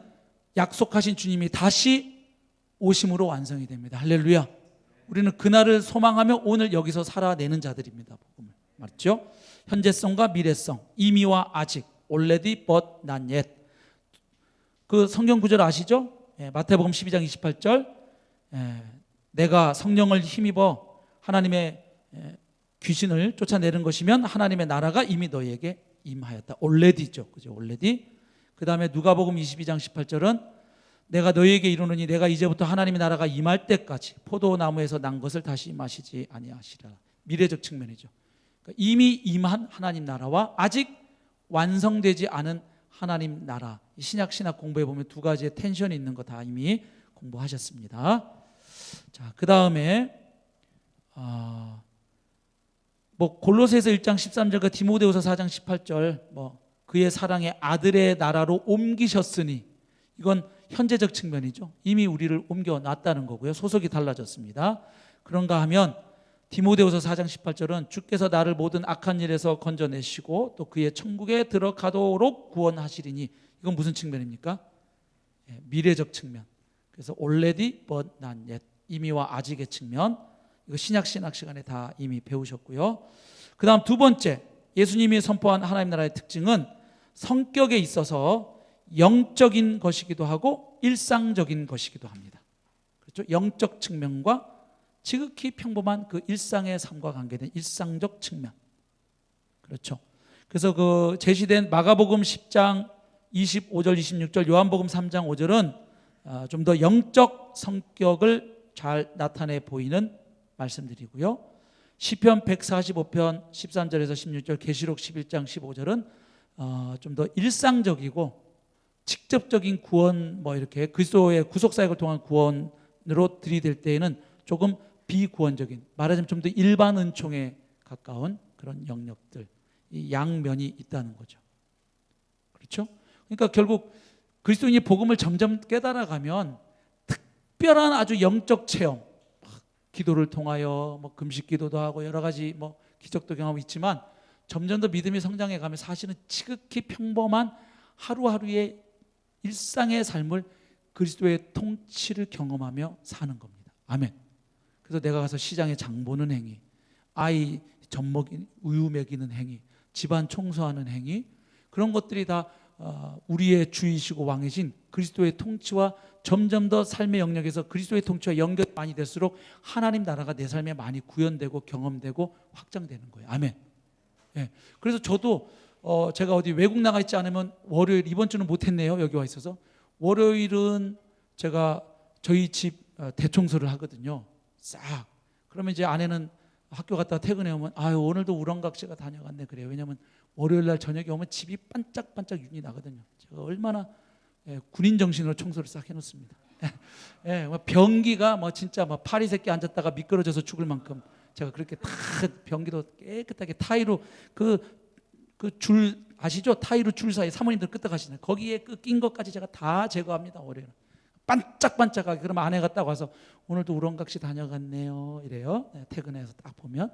약속하신 주님이 다시 오심으로 완성이 됩니다. 할렐루야. 우리는 그날을 소망하며 오늘 여기서 살아내는 자들입니다. 복음을. 맞죠? 현재성과 미래성, 이미와 아직, already but not yet. 그 성경 구절 아시죠? 마태복음 12장 28절. 내가 성령을 힘입어 하나님의 귀신을 쫓아내는 것이면 하나님의 나라가 이미 너희에게 임하였다. already죠. 그죠? already. 그 다음에 누가복음 22장 18절은 내가 너희에게 이르노니 내가 이제부터 하나님의 나라가 임할 때까지 포도나무에서 난 것을 다시 마시지 아니하시라. 미래적 측면이죠. 그러니까 이미 임한 하나님 나라와 아직 완성되지 않은 하나님 나라. 신약 공부해 보면 두 가지의 텐션이 있는 거 다 이미 공부하셨습니다. 자, 그 다음에 골로새서 1장 13절과 디모데후서 4장 18절 그의 사랑의 아들의 나라로 옮기셨으니, 이건 현재적 측면이죠. 이미 우리를 옮겨놨다는 거고요. 소속이 달라졌습니다. 그런가 하면 디모데후서 4장 18절은 주께서 나를 모든 악한 일에서 건져내시고 또 그의 천국에 들어가도록 구원하시리니, 이건 무슨 측면입니까? 미래적 측면. 그래서 already but not yet, 이미와 아직의 측면. 이거 신약 시간에 다 이미 배우셨고요. 그 다음 두 번째, 예수님이 선포한 하나님 나라의 특징은 성격에 있어서 영적인 것이기도 하고 일상적인 것이기도 합니다. 그렇죠? 영적 측면과 지극히 평범한 그 일상의 삶과 관계된 일상적 측면. 그렇죠? 그래서 그 제시된 마가복음 10장 25절 26절, 요한복음 3장 5절은 좀 더 영적 성격을 잘 나타내 보이는 말씀드리고요. 시편 145편 13절에서 16절, 계시록 11장 15절은 좀 더 일상적이고 직접적인 구원, 이렇게 그리스도의 구속 사역을 통한 구원으로 들이댈 때에는 조금 비구원적인, 말하자면 좀 더 일반 은총에 가까운 그런 영역들, 이 양면이 있다는 거죠. 그렇죠? 그러니까 결국 그리스도인이 복음을 점점 깨달아가면 특별한 아주 영적 체험, 기도를 통하여 뭐 금식 기도도 하고 여러 가지 뭐 기적도 경험하고 있지만 점점 더 믿음이 성장해 가면 사실은 지극히 평범한 하루하루의 일상의 삶을 그리스도의 통치를 경험하며 사는 겁니다. 아멘. 그래서 내가 가서 시장에 장 보는 행위, 아이 젖 먹이는, 우유 먹이는 행위, 집안 청소하는 행위, 그런 것들이 다 우리의 주이시고 왕이신 그리스도의 통치와 점점 더 삶의 영역에서 그리스도의 통치와 연결이 많이 될수록 하나님 나라가 내 삶에 많이 구현되고 경험되고 확장되는 거예요. 아멘. 예. 그래서 저도 제가 어디 외국 나가 있지 않으면 월요일, 이번 주는 못했네요. 여기 와 있어서 월요일은 제가 저희 집 대청소를 하거든요. 싹. 그러면 이제 아내는 학교 갔다가 퇴근해 오면 아유 오늘도 우렁각시가 다녀갔네 그래요. 왜냐하면 월요일 날 저녁에 오면 집이 반짝반짝 윤이 나거든요. 제가 얼마나 군인 정신으로 청소를 싹 해놓습니다. 변기가 뭐 진짜 뭐 파리 새끼 앉았다가 미끄러져서 죽을 만큼 제가 그렇게 다 변기도 깨끗하게 타이로 그 줄 아시죠? 타이로 줄 사이 사모님들 끄떡하시네. 거기에 낀 것까지 제가 다 제거합니다. 월요일 반짝반짝하게. 그러면 아내가 딱 와서 오늘도 우렁각시 다녀갔네요 이래요. 퇴근해서 딱 보면.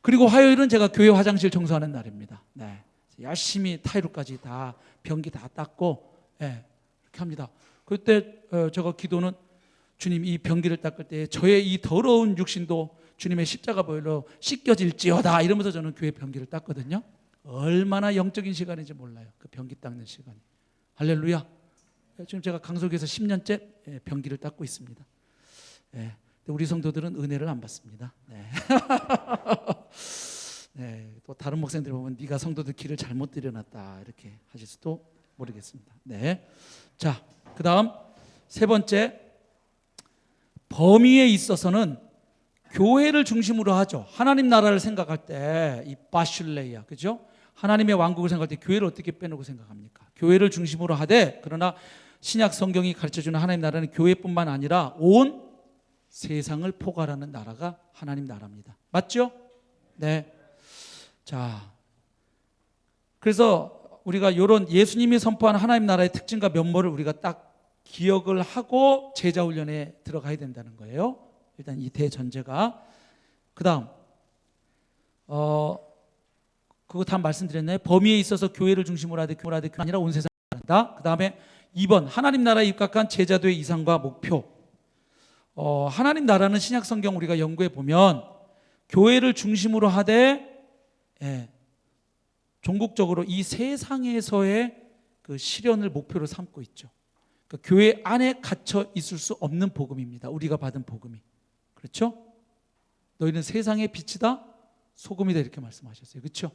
그리고 화요일은 제가 교회 화장실 청소하는 날입니다. 열심히 타이로까지 다 변기 다 닦고 이렇게 합니다. 그때 제가 기도는 주님 이 변기를 닦을 때 저의 이 더러운 육신도 주님의 십자가 보혈로 씻겨질지어다 이러면서 저는 교회 변기를 닦거든요. 얼마나 영적인 시간인지 몰라요. 그 변기 닦는 시간이. 할렐루야. 지금 제가 강석에서 10년째 변기를 닦고 있습니다. 우리 성도들은 은혜를 안 받습니다. 또 다른 목사님들 보면 네가 성도들 길을 잘못 들여놨다 이렇게 하실 수도 모르겠습니다. 자, 그 다음 세 번째, 범위에 있어서는 교회를 중심으로 하죠. 하나님 나라를 생각할 때 이 바슐레이아, 그죠? 하나님의 왕국을 생각할 때 교회를 어떻게 빼놓고 생각합니까? 교회를 중심으로 하되, 그러나 신약 성경이 가르쳐주는 하나님 나라는 교회뿐만 아니라 온 세상을 포괄하는 나라가 하나님 나라입니다. 맞죠? 자, 그래서 우리가 이런 예수님이 선포한 하나님 나라의 특징과 면모를 우리가 딱 기억을 하고 제자 훈련에 들어가야 된다는 거예요. 일단 이 대전제가. 그 다음 그거 다 말씀드렸나요? 범위에 있어서 교회를 중심으로 하되 교회가 아니라 온 세상을 한다. 그 다음에 2번 하나님 나라에 입각한 제자도의 이상과 목표. 하나님 나라는 신약 성경 우리가 연구해 보면 교회를 중심으로 하되 종국적으로 이 세상에서의 그 실현을 목표로 삼고 있죠. 그러니까 교회 안에 갇혀 있을 수 없는 복음입니다. 우리가 받은 복음이. 그렇죠? 너희는 세상의 빛이다, 소금이다 이렇게 말씀하셨어요. 그렇죠?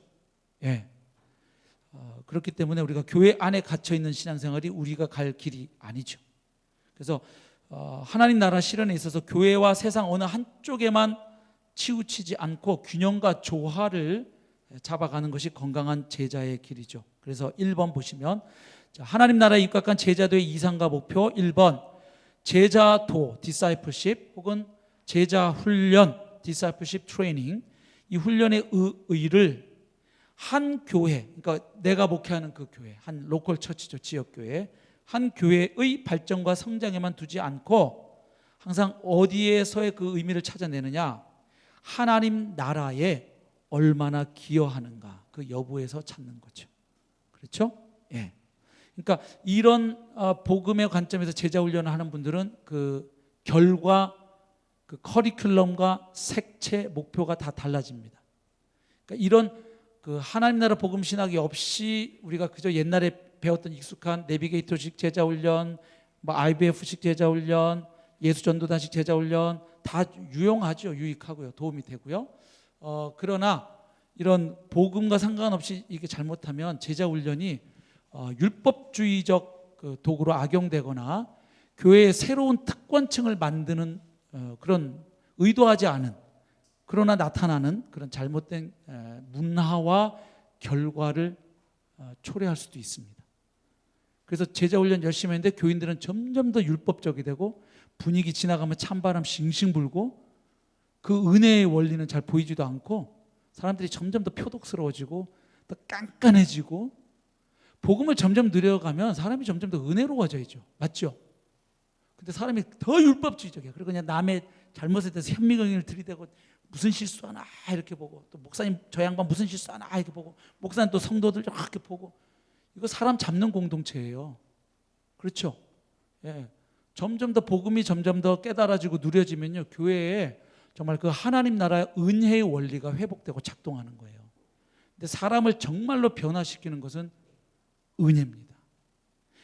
그렇기 때문에 우리가 교회 안에 갇혀 있는 신앙생활이 우리가 갈 길이 아니죠. 그래서 하나님 나라 실현에 있어서 교회와 세상 어느 한쪽에만 치우치지 않고 균형과 조화를 잡아가는 것이 건강한 제자의 길이죠. 그래서 1번 보시면 하나님 나라에 입각한 제자도의 이상과 목표. 1번 제자도 discipleship 혹은 제자 훈련 discipleship training. 이 훈련의 의의를 한 교회, 그러니까 내가 목회하는 그 교회, 한 로컬 처치죠, 지역 교회, 한 교회의 발전과 성장에만 두지 않고 항상 어디에서의 그 의미를 찾아내느냐, 하나님 나라에 얼마나 기여하는가 그 여부에서 찾는 거죠. 그렇죠? 그러니까 이런 복음의 관점에서 제자 훈련을 하는 분들은 그 결과, 그 커리큘럼과 색채, 목표가 다 달라집니다. 그러니까 이런 그 하나님 나라 복음 신학이 없이 우리가 그저 옛날에 배웠던 익숙한 내비게이터식 제자 훈련, 뭐 IBF식 제자 훈련, 예수 전도단식 제자 훈련 다 유용하죠. 유익하고요. 도움이 되고요. 그러나 이런 복음과 상관없이 이게 잘못하면 제자 훈련이 율법주의적 그 도구로 악용되거나 교회의 새로운 특권층을 만드는 그런 의도하지 않은 그러나 나타나는 그런 잘못된 문화와 결과를 초래할 수도 있습니다. 그래서 제자 훈련 열심히 했는데 교인들은 점점 더 율법적이 되고 분위기 지나가면 찬바람 싱싱 불고 그 은혜의 원리는 잘 보이지도 않고 사람들이 점점 더 표독스러워지고 더 깐깐해지고 복음을 점점 늘려가면 사람이 점점 더 은혜로워져야죠. 맞죠? 근데 사람이 더 율법주의적이야. 그리고 그냥 남의 잘못에 대해서 현미경을 들이대고 무슨 실수하나 이렇게 보고, 또 목사님 저 양반 무슨 실수하나 이렇게 보고, 목사님 또 성도들 이렇게 보고. 이거 사람 잡는 공동체예요. 그렇죠? 예. 점점 더 복음이 점점 더 깨달아지고 누려지면요, 교회에 정말 그 하나님 나라의 은혜의 원리가 회복되고 작동하는 거예요. 근데 사람을 정말로 변화시키는 것은 은혜입니다.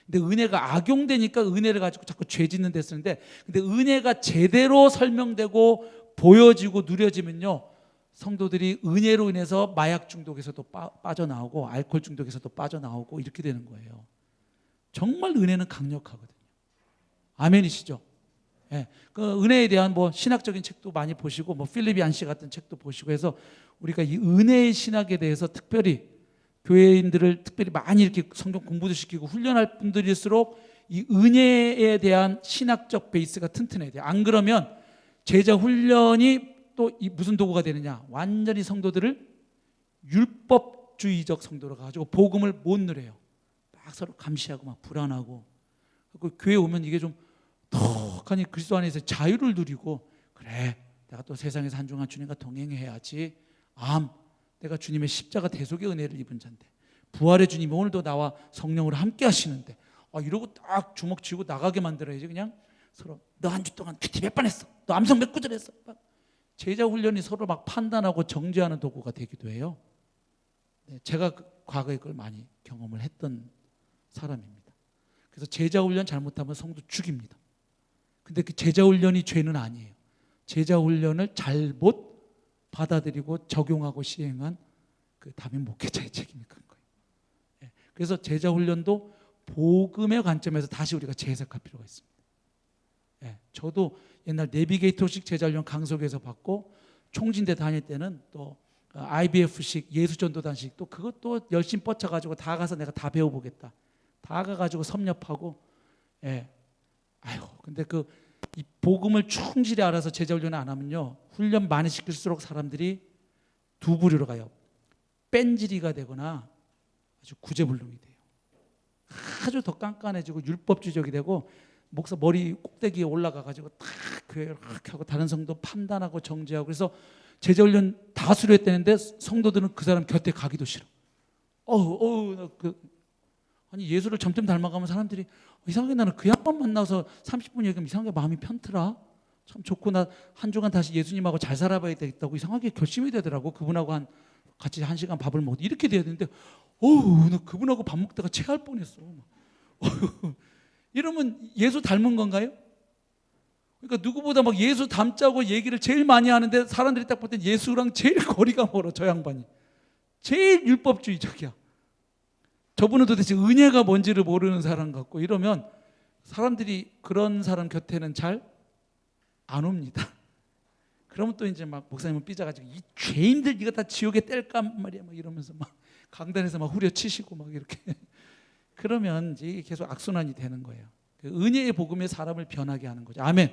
근데 은혜가 악용되니까 은혜를 가지고 자꾸 죄 짓는 데 쓰는데, 근데 은혜가 제대로 설명되고 보여지고 누려지면요, 성도들이 은혜로 인해서 마약 중독에서도 빠져나오고 알코올 중독에서도 빠져나오고 이렇게 되는 거예요. 정말 은혜는 강력하거든요. 아멘이시죠? 예. 그 은혜에 대한 뭐 신학적인 책도 많이 보시고, 뭐 필립 얀시 같은 책도 보시고 해서 우리가 이 은혜의 신학에 대해서 특별히 교회인들을 특별히 많이 이렇게 성경 공부도 시키고 훈련할 분들일수록 이 은혜에 대한 신학적 베이스가 튼튼해야 돼요. 안 그러면 제자 훈련이 또 이 무슨 도구가 되느냐, 완전히 성도들을 율법주의적 성도로 가지고 복음을 못 누려요. 막 서로 감시하고 막 불안하고. 그 교회 오면 이게 좀 턱하니 그리스도 안에서 자유를 누리고, 그래 내가 또 세상에서 한중한 주님과 동행해야지, 내가 주님의 십자가 대속의 은혜를 입은 자인데, 부활의 주님이 오늘도 나와 성령으로 함께 하시는데, 이러고 딱 주먹 쥐고 나가게 만들어야지. 그냥 서로 너 한 주 동안 큐티 몇 번 했어, 너 암송 몇 구절 했어. 제자 훈련이 서로 막 판단하고 정죄하는 도구가 되기도 해요. 네, 제가 과거에 그걸 많이 경험을 했던 사람입니다. 그래서 제자 훈련 잘못하면 성도 죽입니다. 근데 그 제자 훈련이 죄는 아니에요. 제자 훈련을 잘못 받아들이고 적용하고 시행한 그 담임 목회자의 책임이 큰 거예요. 네, 그래서 제자 훈련도 복음의 관점에서 다시 우리가 재해석할 필요가 있습니다. 네, 저도 옛날 내비게이터식 제자훈련 강석에서 받고, 총진대 다닐 때는 또 IBF식 예수전도단식 또 그것도 열심히 뻗쳐가지고 다 가서 내가 다 배워보겠다, 다 가가지고 섭렵하고. 예. 근데 이 복음을 충실히 알아서 제자훈련을 안 하면요, 훈련 많이 시킬수록 사람들이 두 부류로 가요. 뺀질이가 되거나 아주 구제불능이 돼요. 아주 더 깐깐해지고 율법주의적이 되고, 목사 머리 꼭대기에 올라가가지고 탁 교회를 하고 다른 성도 판단하고 정죄하고. 그래서 제자훈련 다 수료했다는데 성도들은 그 사람 곁에 가기도 싫어. 아니 예수를 점점 닮아가면 사람들이 이상하게 나는 그 양반 만나서 30분 얘기하면 이상하게 마음이 편트라, 참 좋고 나 한 주간 다시 예수님하고 잘 살아봐야 되겠다고 이상하게 결심이 되더라고. 그분하고 같이 1시간 밥을 먹고 이렇게 돼야 되는데, 나 그분하고 밥 먹다가 체할 뻔했어. 이러면 예수 닮은 건가요? 그러니까 누구보다 막 예수 닮자고 얘기를 제일 많이 하는데 사람들이 딱 볼 땐 예수랑 제일 거리가 멀어. 저 양반이 제일 율법주의적이야. 저분은 도대체 은혜가 뭔지를 모르는 사람 같고. 이러면 사람들이 그런 사람 곁에는 잘 안 옵니다. 그러면 또 이제 막 목사님은 삐져가지고 이 죄인들 이거 다 지옥에 뗄까 말이야 막 이러면서 막 강단에서 막 후려치시고 막 이렇게. 그러면 이제 계속 악순환이 되는 거예요. 그 은혜의 복음이 사람을 변하게 하는 거죠. 아멘.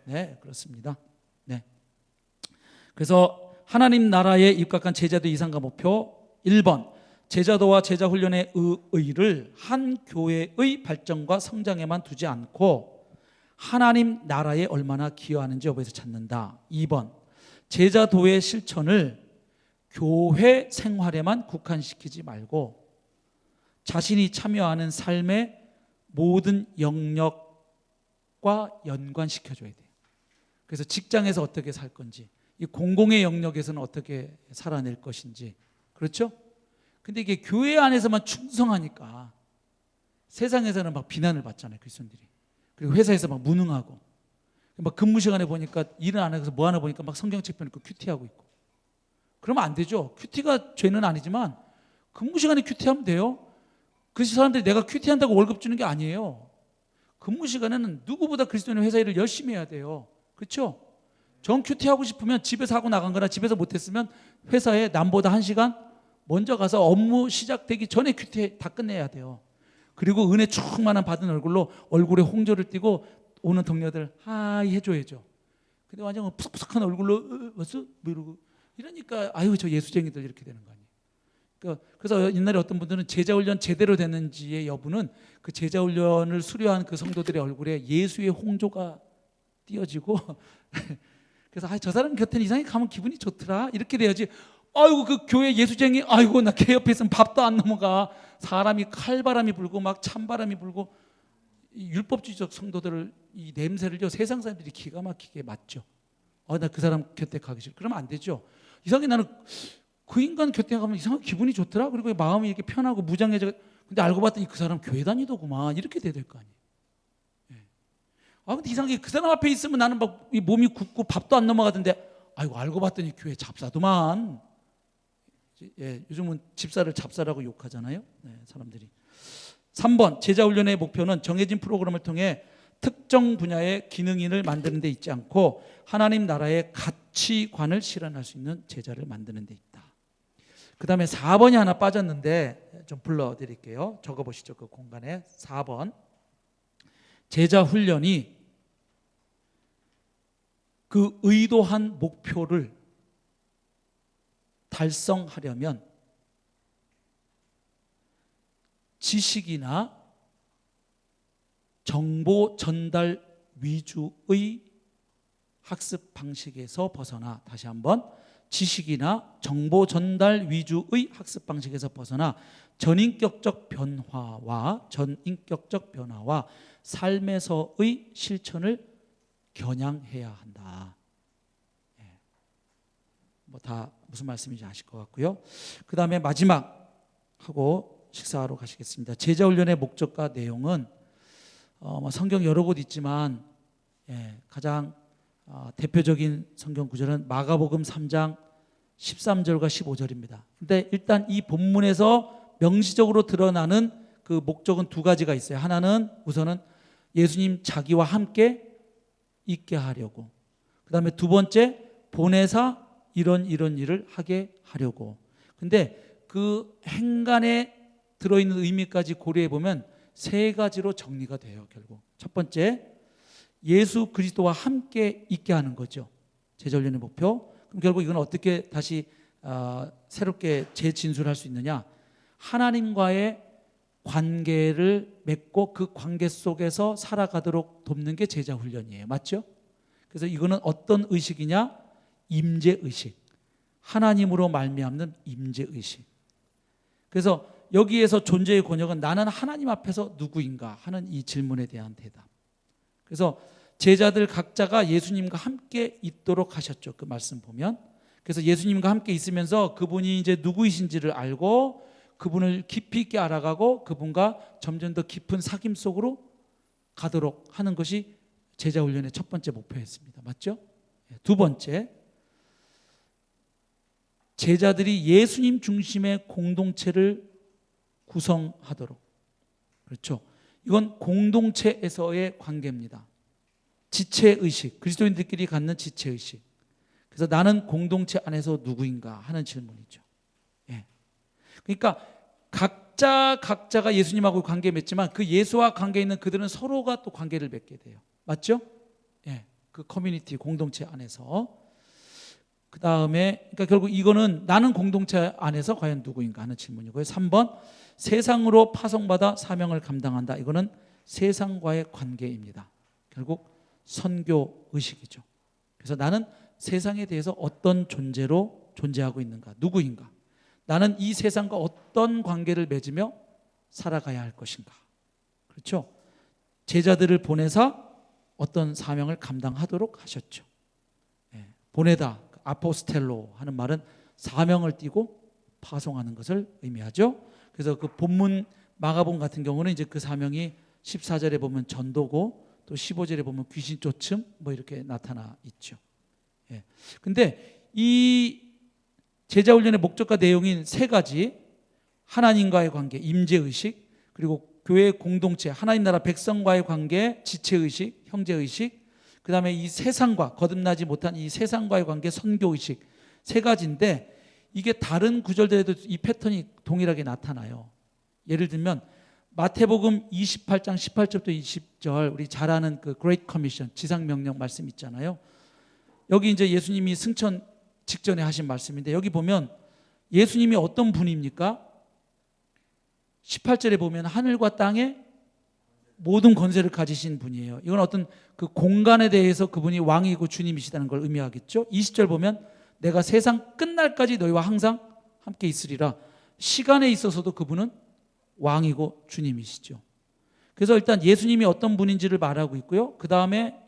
네, 그렇습니다. 네. 그래서 하나님 나라에 입각한 제자도 이상과 목표 1번, 제자도와 제자 훈련의 의의를 한 교회의 발전과 성장에만 두지 않고 하나님 나라에 얼마나 기여하는지 여부에서 찾는다. 2번, 제자도의 실천을 교회 생활에만 국한시키지 말고 자신이 참여하는 삶의 모든 영역과 연관시켜줘야 돼요. 그래서 직장에서 어떻게 살 건지, 이 공공의 영역에서는 어떻게 살아낼 것인지. 그렇죠? 근데 이게 교회 안에서만 충성하니까 세상에서는 막 비난을 받잖아요, 그리스도인들이. 그리고 회사에서 막 무능하고, 막 근무 시간에 보니까 일은 안 해서 뭐 하나 보니까 막 성경책 펴놓고 큐티하고 있고. 그러면 안 되죠. 큐티가 죄는 아니지만 근무 시간에 큐티하면 돼요. 그 사람들이 내가 큐티한다고 월급 주는 게 아니에요. 근무 시간에는 누구보다 그리스도인은 회사 일을 열심히 해야 돼요. 그렇죠? 정 큐티하고 싶으면 집에서 하고 나간 거나 집에서 못했으면 회사에 남보다 1시간 먼저 가서 업무 시작되기 전에 큐티 다 끝내야 돼요. 그리고 은혜 충만한 받은 얼굴로 얼굴에 홍조를 띠고 오는 동료들 하이 해줘야죠. 근데 완전 푸석푸석한 얼굴로 왔어? 뭐 이러고 이러니까 아유 저 예수쟁이들 이렇게 되는 거 아니에요. 그래서 옛날에 어떤 분들은 제자훈련 제대로 됐는지의 여부는 그 제자훈련을 수료한 그 성도들의 얼굴에 예수의 홍조가 띄어지고 그래서 저 사람 곁에 이상하게 가면 기분이 좋더라 이렇게 돼야지. 아이고 그 교회 예수쟁이 아이고 나 걔 옆에 있으면 밥도 안 넘어가. 사람이 칼바람이 불고 막 찬바람이 불고 이 율법주의적 성도들을 이 냄새를요 세상 사람들이 기가 막히게 맡죠. 나 그 사람 곁에 가기 싫어. 그러면 안 되죠. 이상하게 나는 그 인간 곁에 가면 이상하게 기분이 좋더라. 그리고 마음이 이렇게 편하고 무장해져. 근데 알고 봤더니 그 사람 교회 다니더구만. 이렇게 돼야 될 거 아니에요. 근데 이상하게 그 사람 앞에 있으면 나는 막 몸이 굳고 밥도 안 넘어가던데 아이고 알고 봤더니 교회 잡사더만. 요즘은 집사를 잡사라고 욕하잖아요. 사람들이. 3번 제자훈련의 목표는 정해진 프로그램을 통해 특정 분야의 기능인을 만드는 데 있지 않고 하나님 나라의 가치관을 실현할 수 있는 제자를 만드는 데 있다. 그 다음에 4번이 하나 빠졌는데 좀 불러드릴게요. 적어보시죠. 그 공간에 4번 제자훈련이 그 의도한 목표를 달성하려면 지식이나 정보 전달 위주의 학습 방식에서 벗어나 다시 한번 지식이나 정보 전달 위주의 학습 방식에서 벗어나 전인격적 변화와 삶에서의 실천을 겨냥해야 한다. 뭐 다 무슨 말씀인지 아실 것 같고요. 그 다음에 마지막 하고 식사하러 가시겠습니다. 제자훈련의 목적과 내용은 성경 여러 곳 있지만 가장 대표적인 성경 구절은 마가복음 3장 13절과 15절입니다. 근데 일단 이 본문에서 명시적으로 드러나는 그 목적은 두 가지가 있어요. 하나는 우선은 예수님 자기와 함께 있게 하려고. 그 다음에 두 번째 보내사 이런 일을 하게 하려고. 근데 그 행간에 들어있는 의미까지 고려해 보면 세 가지로 정리가 돼요. 결국 첫 번째 예수 그리스도와 함께 있게 하는 거죠. 제자훈련의 목표. 그럼 결국 이건 어떻게 다시 새롭게 재진술할 수 있느냐. 하나님과의 관계를 맺고 그 관계 속에서 살아가도록 돕는 게 제자훈련이에요. 맞죠? 그래서 이거는 어떤 의식이냐. 임재의식. 하나님으로 말미암는 임재의식. 그래서 여기에서 존재의 권역은 나는 하나님 앞에서 누구인가 하는 이 질문에 대한 대답. 그래서 제자들 각자가 예수님과 함께 있도록 하셨죠. 그 말씀 보면. 그래서 예수님과 함께 있으면서 그분이 이제 누구이신지를 알고 그분을 깊이 있게 알아가고 그분과 점점 더 깊은 사귐 속으로 가도록 하는 것이 제자훈련의 첫 번째 목표였습니다. 맞죠? 두 번째, 제자들이 예수님 중심의 공동체를 구성하도록. 그렇죠. 이건 공동체에서의 관계입니다. 지체의식, 그리스도인들끼리 갖는 지체의식. 그래서 나는 공동체 안에서 누구인가 하는 질문이죠. 그러니까 각자가 예수님하고 관계 맺지만 그 예수와 관계 있는 그들은 서로가 또 관계를 맺게 돼요. 맞죠? 그 커뮤니티 공동체 안에서. 그 다음에 그러니까 결국 이거는 나는 공동체 안에서 과연 누구인가 하는 질문이고요. 3번 세상으로 파송받아 사명을 감당한다. 이거는 세상과의 관계입니다. 결국 선교 의식이죠. 그래서 나는 세상에 대해서 어떤 존재로 존재하고 있는가, 누구인가, 나는 이 세상과 어떤 관계를 맺으며 살아가야 할 것인가. 그렇죠? 제자들을 보내사 어떤 사명을 감당하도록 하셨죠. 보내다, 아포스텔로 하는 말은 사명을 띠고 파송하는 것을 의미하죠. 그래서 그 본문 마가복음 같은 경우는 이제 그 사명이 14절에 보면 전도고 또 15절에 보면 귀신 쫓음 뭐 이렇게 나타나 있죠. 근데 이 제자훈련의 목적과 내용인 세 가지, 하나님과의 관계, 임재의식, 그리고 교회 공동체, 하나님 나라 백성과의 관계, 지체의식, 형제의식, 그 다음에 이 세상과 거듭나지 못한 이 세상과의 관계, 선교의식, 세 가지인데 이게 다른 구절들에도 이 패턴이 동일하게 나타나요. 예를 들면 마태복음 28장 18절부터 20절 우리 잘 아는 그 Great Commission 지상명령 말씀 있잖아요. 여기 이제 예수님이 승천 직전에 하신 말씀인데 여기 보면 예수님이 어떤 분입니까? 18절에 보면 하늘과 땅에 모든 권세를 가지신 분이에요. 이건 어떤 그 공간에 대해서 그분이 왕이고 주님이시다는 걸 의미하겠죠. 20절 보면 내가 세상 끝날까지 너희와 항상 함께 있으리라. 시간에 있어서도 그분은 왕이고 주님이시죠. 그래서 일단 예수님이 어떤 분인지를 말하고 있고요. 그 다음에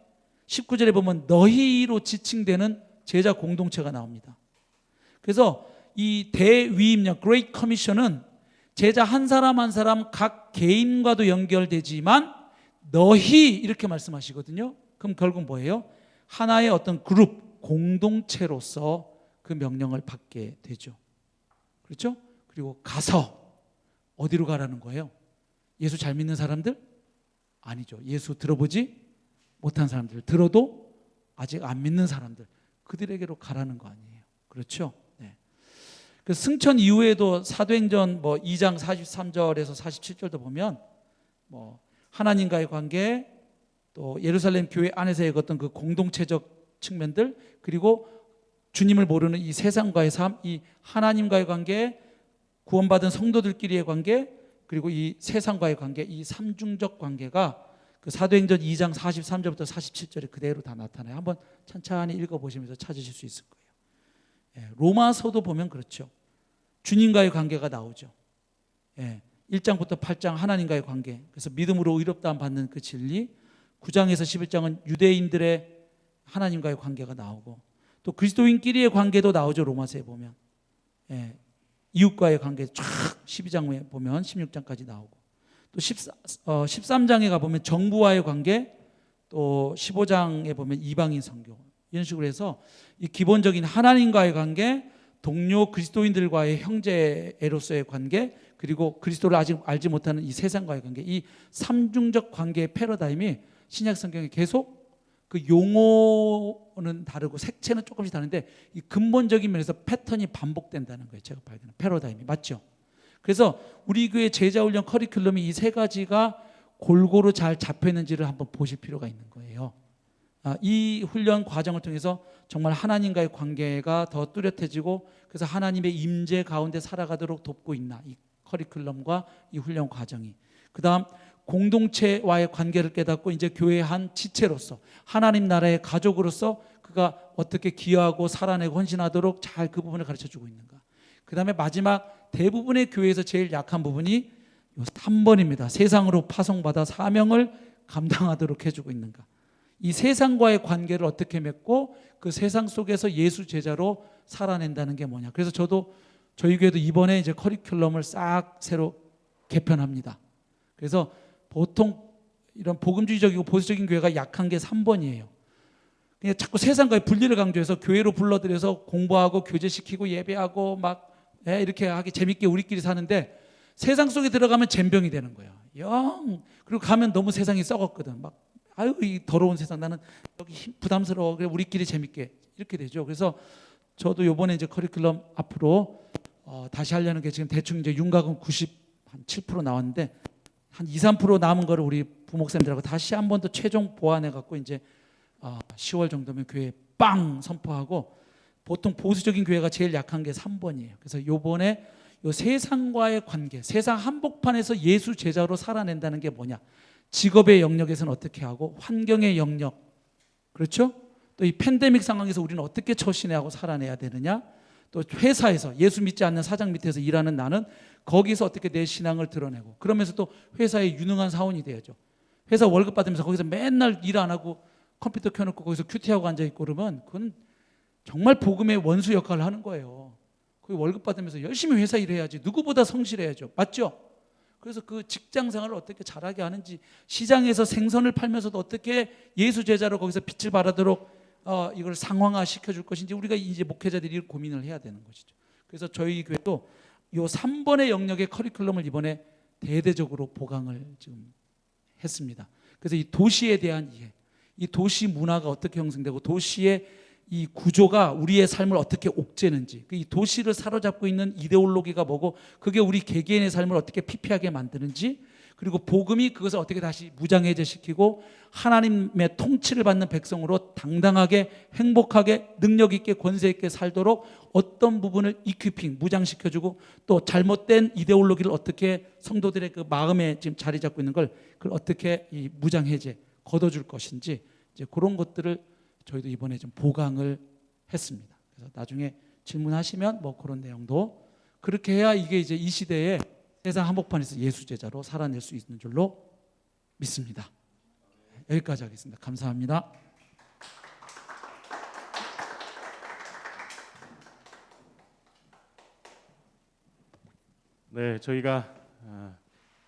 19절에 보면 너희로 지칭되는 제자 공동체가 나옵니다. 그래서 이 대위임령 Great Commission은 제자 한 사람 한 사람 각 개인과도 연결되지만 너희 이렇게 말씀하시거든요. 그럼 결국 뭐예요? 하나의 어떤 그룹 공동체로서 그 명령을 받게 되죠. 그렇죠? 그리고 가서 어디로 가라는 거예요? 예수 잘 믿는 사람들? 아니죠. 예수 들어보지 못한 사람들, 들어도 아직 안 믿는 사람들, 그들에게로 가라는 거 아니에요. 그렇죠? 네. 그 승천 이후에도 사도행전 2장 43절에서 47절도 보면 하나님과의 관계, 또 예루살렘 교회 안에서의 어떤 그 공동체적 측면들, 그리고 주님을 모르는 이 세상과의 삶, 이 하나님과의 관계, 구원받은 성도들끼리의 관계, 그리고 이 세상과의 관계, 이 삼중적 관계가 그 사도행전 2장 43절부터 47절에 그대로 다 나타나요. 한번 천천히 읽어보시면서 찾으실 수 있을 거예요. 로마서도 보면 그렇죠. 주님과의 관계가 나오죠. 1장부터 8장 하나님과의 관계, 그래서 믿음으로 의롭다함 받는 그 진리, 9장에서 11장은 유대인들의 하나님과의 관계가 나오고, 또 그리스도인끼리의 관계도 나오죠. 로마서에 보면 이웃과의 관계 쫙 12장에 보면 16장까지 나오고, 또 13장에 가보면 정부와의 관계, 또 15장에 보면 이방인 선교, 이런 식으로 해서 이 기본적인 하나님과의 관계, 동료 그리스도인들과의 형제로서의 관계, 그리고 그리스도를 아직 알지 못하는 이 세상과의 관계, 이 삼중적 관계의 패러다임이 신약 성경에 계속 그 용어는 다르고 색채는 조금씩 다른데 이 근본적인 면에서 패턴이 반복된다는 거예요. 제가 발견한 패러다임이 맞죠? 그래서 우리 교회 제자훈련 커리큘럼이 이 세 가지가 골고루 잘 잡혀 있는지를 한번 보실 필요가 있는 거예요. 이 훈련 과정을 통해서 정말 하나님과의 관계가 더 뚜렷해지고, 그래서 하나님의 임재 가운데 살아가도록 돕고 있나, 이 커리큘럼과 이 훈련 과정이. 그 다음 공동체와의 관계를 깨닫고 이제 교회의 한 지체로서 하나님 나라의 가족으로서 그가 어떻게 기여하고 살아내고 헌신하도록 잘 그 부분을 가르쳐주고 있는가. 그 다음에 마지막 대부분의 교회에서 제일 약한 부분이 3번입니다. 세상으로 파송받아 사명을 감당하도록 해주고 있는가. 이 세상과의 관계를 어떻게 맺고 그 세상 속에서 예수 제자로 살아낸다는 게 뭐냐. 그래서 저희 교회도 이번에 이제 커리큘럼을 싹 새로 개편합니다. 그래서 보통 이런 복음주의적이고 보수적인 교회가 약한 게 3번이에요. 그냥 자꾸 세상과의 분리를 강조해서 교회로 불러들여서 공부하고 교제시키고 예배하고 막 이렇게 하기 재밌게 우리끼리 사는데, 세상 속에 들어가면 젬병이 되는 거예요. 그리고 가면 너무 세상이 썩었거든. 막 아유 이 더러운 세상, 나는 여기 부담스러워. 그래 우리끼리 재밌게 이렇게 되죠. 그래서 저도 요번에 이제 커리큘럼 앞으로 다시 하려는 게, 지금 대충 이제 윤곽은 97% 나왔는데 한 2, 3% 남은 거를 우리 부목사님들하고 다시 한 번 더 최종 보완해 갖고 이제 10월 정도면 교회에 빵 선포하고, 보통 보수적인 교회가 제일 약한 게 3번이에요. 그래서 요번에 요 세상과의 관계, 세상 한복판에서 예수 제자로 살아낸다는 게 뭐냐, 직업의 영역에서는 어떻게 하고, 환경의 영역, 그렇죠? 또 이 팬데믹 상황에서 우리는 어떻게 처신하고 살아내야 되느냐, 또 회사에서 예수 믿지 않는 사장 밑에서 일하는 나는 거기서 어떻게 내 신앙을 드러내고, 그러면서 또 회사의 유능한 사원이 돼야죠. 회사 월급 받으면서 거기서 맨날 일 안 하고 컴퓨터 켜놓고 거기서 큐티하고 앉아있고 그러면 그건 정말 복음의 원수 역할을 하는 거예요. 그 월급 받으면서 열심히 회사 일해야지, 누구보다 성실해야죠. 맞죠? 그래서 그 직장 생활을 어떻게 잘하게 하는지, 시장에서 생선을 팔면서도 어떻게 예수 제자로 거기서 빛을 발하도록 이걸 상황화 시켜줄 것인지, 우리가 이제 목회자들이 고민을 해야 되는 것이죠. 그래서 저희 교회도 요 3번의 영역의 커리큘럼을 이번에 대대적으로 보강을 지금 했습니다. 그래서 이 도시에 대한 이해, 이 도시 문화가 어떻게 형성되고 도시의 이 구조가 우리의 삶을 어떻게 옥죄는지, 이 도시를 사로잡고 있는 이데올로기가 뭐고 그게 우리 개개인의 삶을 어떻게 피폐하게 만드는지, 그리고 복음이 그것을 어떻게 다시 무장해제시키고 하나님의 통치를 받는 백성으로 당당하게 행복하게 능력 있게 권세 있게 살도록 어떤 부분을 이퀴핑 무장시켜주고 또 잘못된 이데올로기를 어떻게 성도들의 그 마음에 지금 자리 잡고 있는 걸 그걸 어떻게 이 무장해제 걷어줄 것인지 이제 그런 것들을 저희도 이번에 좀 보강을 했습니다. 그래서 나중에 질문하시면 뭐 그런 내용도 그렇게 해야 이게 이제 이 시대에 세상 한복판에서 예수 제자로 살아낼 수 있는 줄로 믿습니다. 여기까지 하겠습니다. 감사합니다. 네, 저희가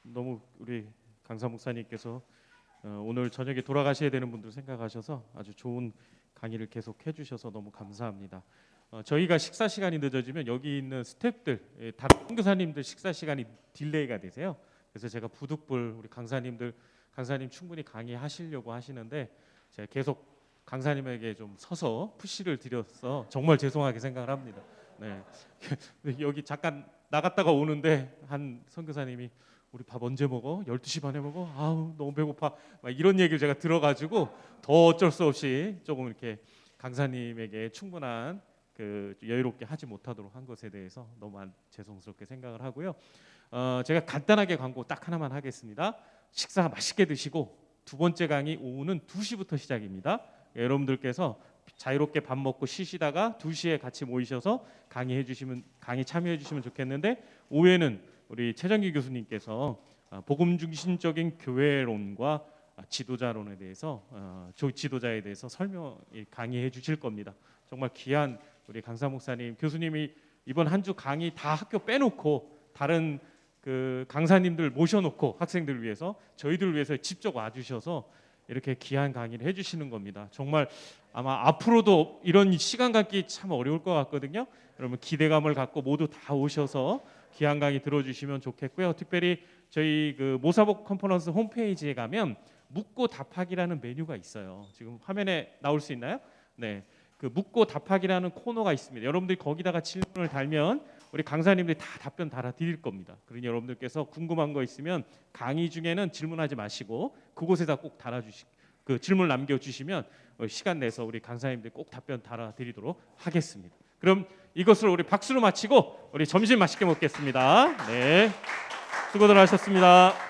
너무 우리 강사 목사님께서 오늘 저녁에 돌아가셔야 되는 분들 생각하셔서 아주 좋은 강의를 계속 해주셔서 너무 감사합니다. 저희가 식사 시간이 늦어지면 여기 있는 스태프들, 다른 선교사님들 식사 시간이 딜레이가 되세요. 그래서 제가 부득불 우리 강사님 충분히 강의하시려고 하시는데 제가 계속 강사님에게 좀 서서 푸시를 드려서 정말 죄송하게 생각을 합니다. 네. 여기 잠깐 나갔다가 오는데 한 선교사님이 우리 밥 언제 먹어? 12시 반에 먹어? 아우 너무 배고파. 막 이런 얘기를 제가 들어가지고 더 어쩔 수 없이 조금 이렇게 강사님에게 충분한 그 여유롭게 하지 못하도록 한 것에 대해서 너무 죄송스럽게 생각을 하고요. 제가 간단하게 광고 딱 하나만 하겠습니다. 식사 맛있게 드시고 두 번째 강의 오후는 2시부터 시작입니다. 여러분들께서 자유롭게 밥 먹고 쉬시다가 2시에 같이 모이셔서 강의 참여해 주시면 좋겠는데 오후에는 우리 최정기 교수님께서 복음 중심적인 교회론과 지도자론에 대해서 지도자에 대해서 강의해 주실 겁니다. 정말 귀한 우리 강사 목사님 교수님이 이번 한 주 강의 다 학교 빼놓고 다른 그 강사님들 모셔놓고 학생들을 위해서 저희들을 위해서 직접 와주셔서 이렇게 귀한 강의를 해주시는 겁니다. 정말 아마 앞으로도 이런 시간 갖기 참 어려울 것 같거든요. 여러분 기대감을 갖고 모두 다 오셔서 귀한 강의 들어주시면 좋겠고요. 특별히 저희 그 모사복 컨퍼런스 홈페이지에 가면 묻고 답하기라는 메뉴가 있어요. 지금 화면에 나올 수 있나요? 네, 그 묻고 답하기라는 코너가 있습니다. 여러분들이 거기다가 질문을 달면 우리 강사님들이 다 답변 달아 드릴 겁니다. 그러니 여러분들께서 궁금한 거 있으면 강의 중에는 질문하지 마시고 그곳에다 꼭 그 질문 남겨주시면 시간 내서 우리 강사님들이 꼭 답변 달아 드리도록 하겠습니다. 그럼 이것을 우리 박수로 마치고 우리 점심 맛있게 먹겠습니다. 네, 수고들 하셨습니다.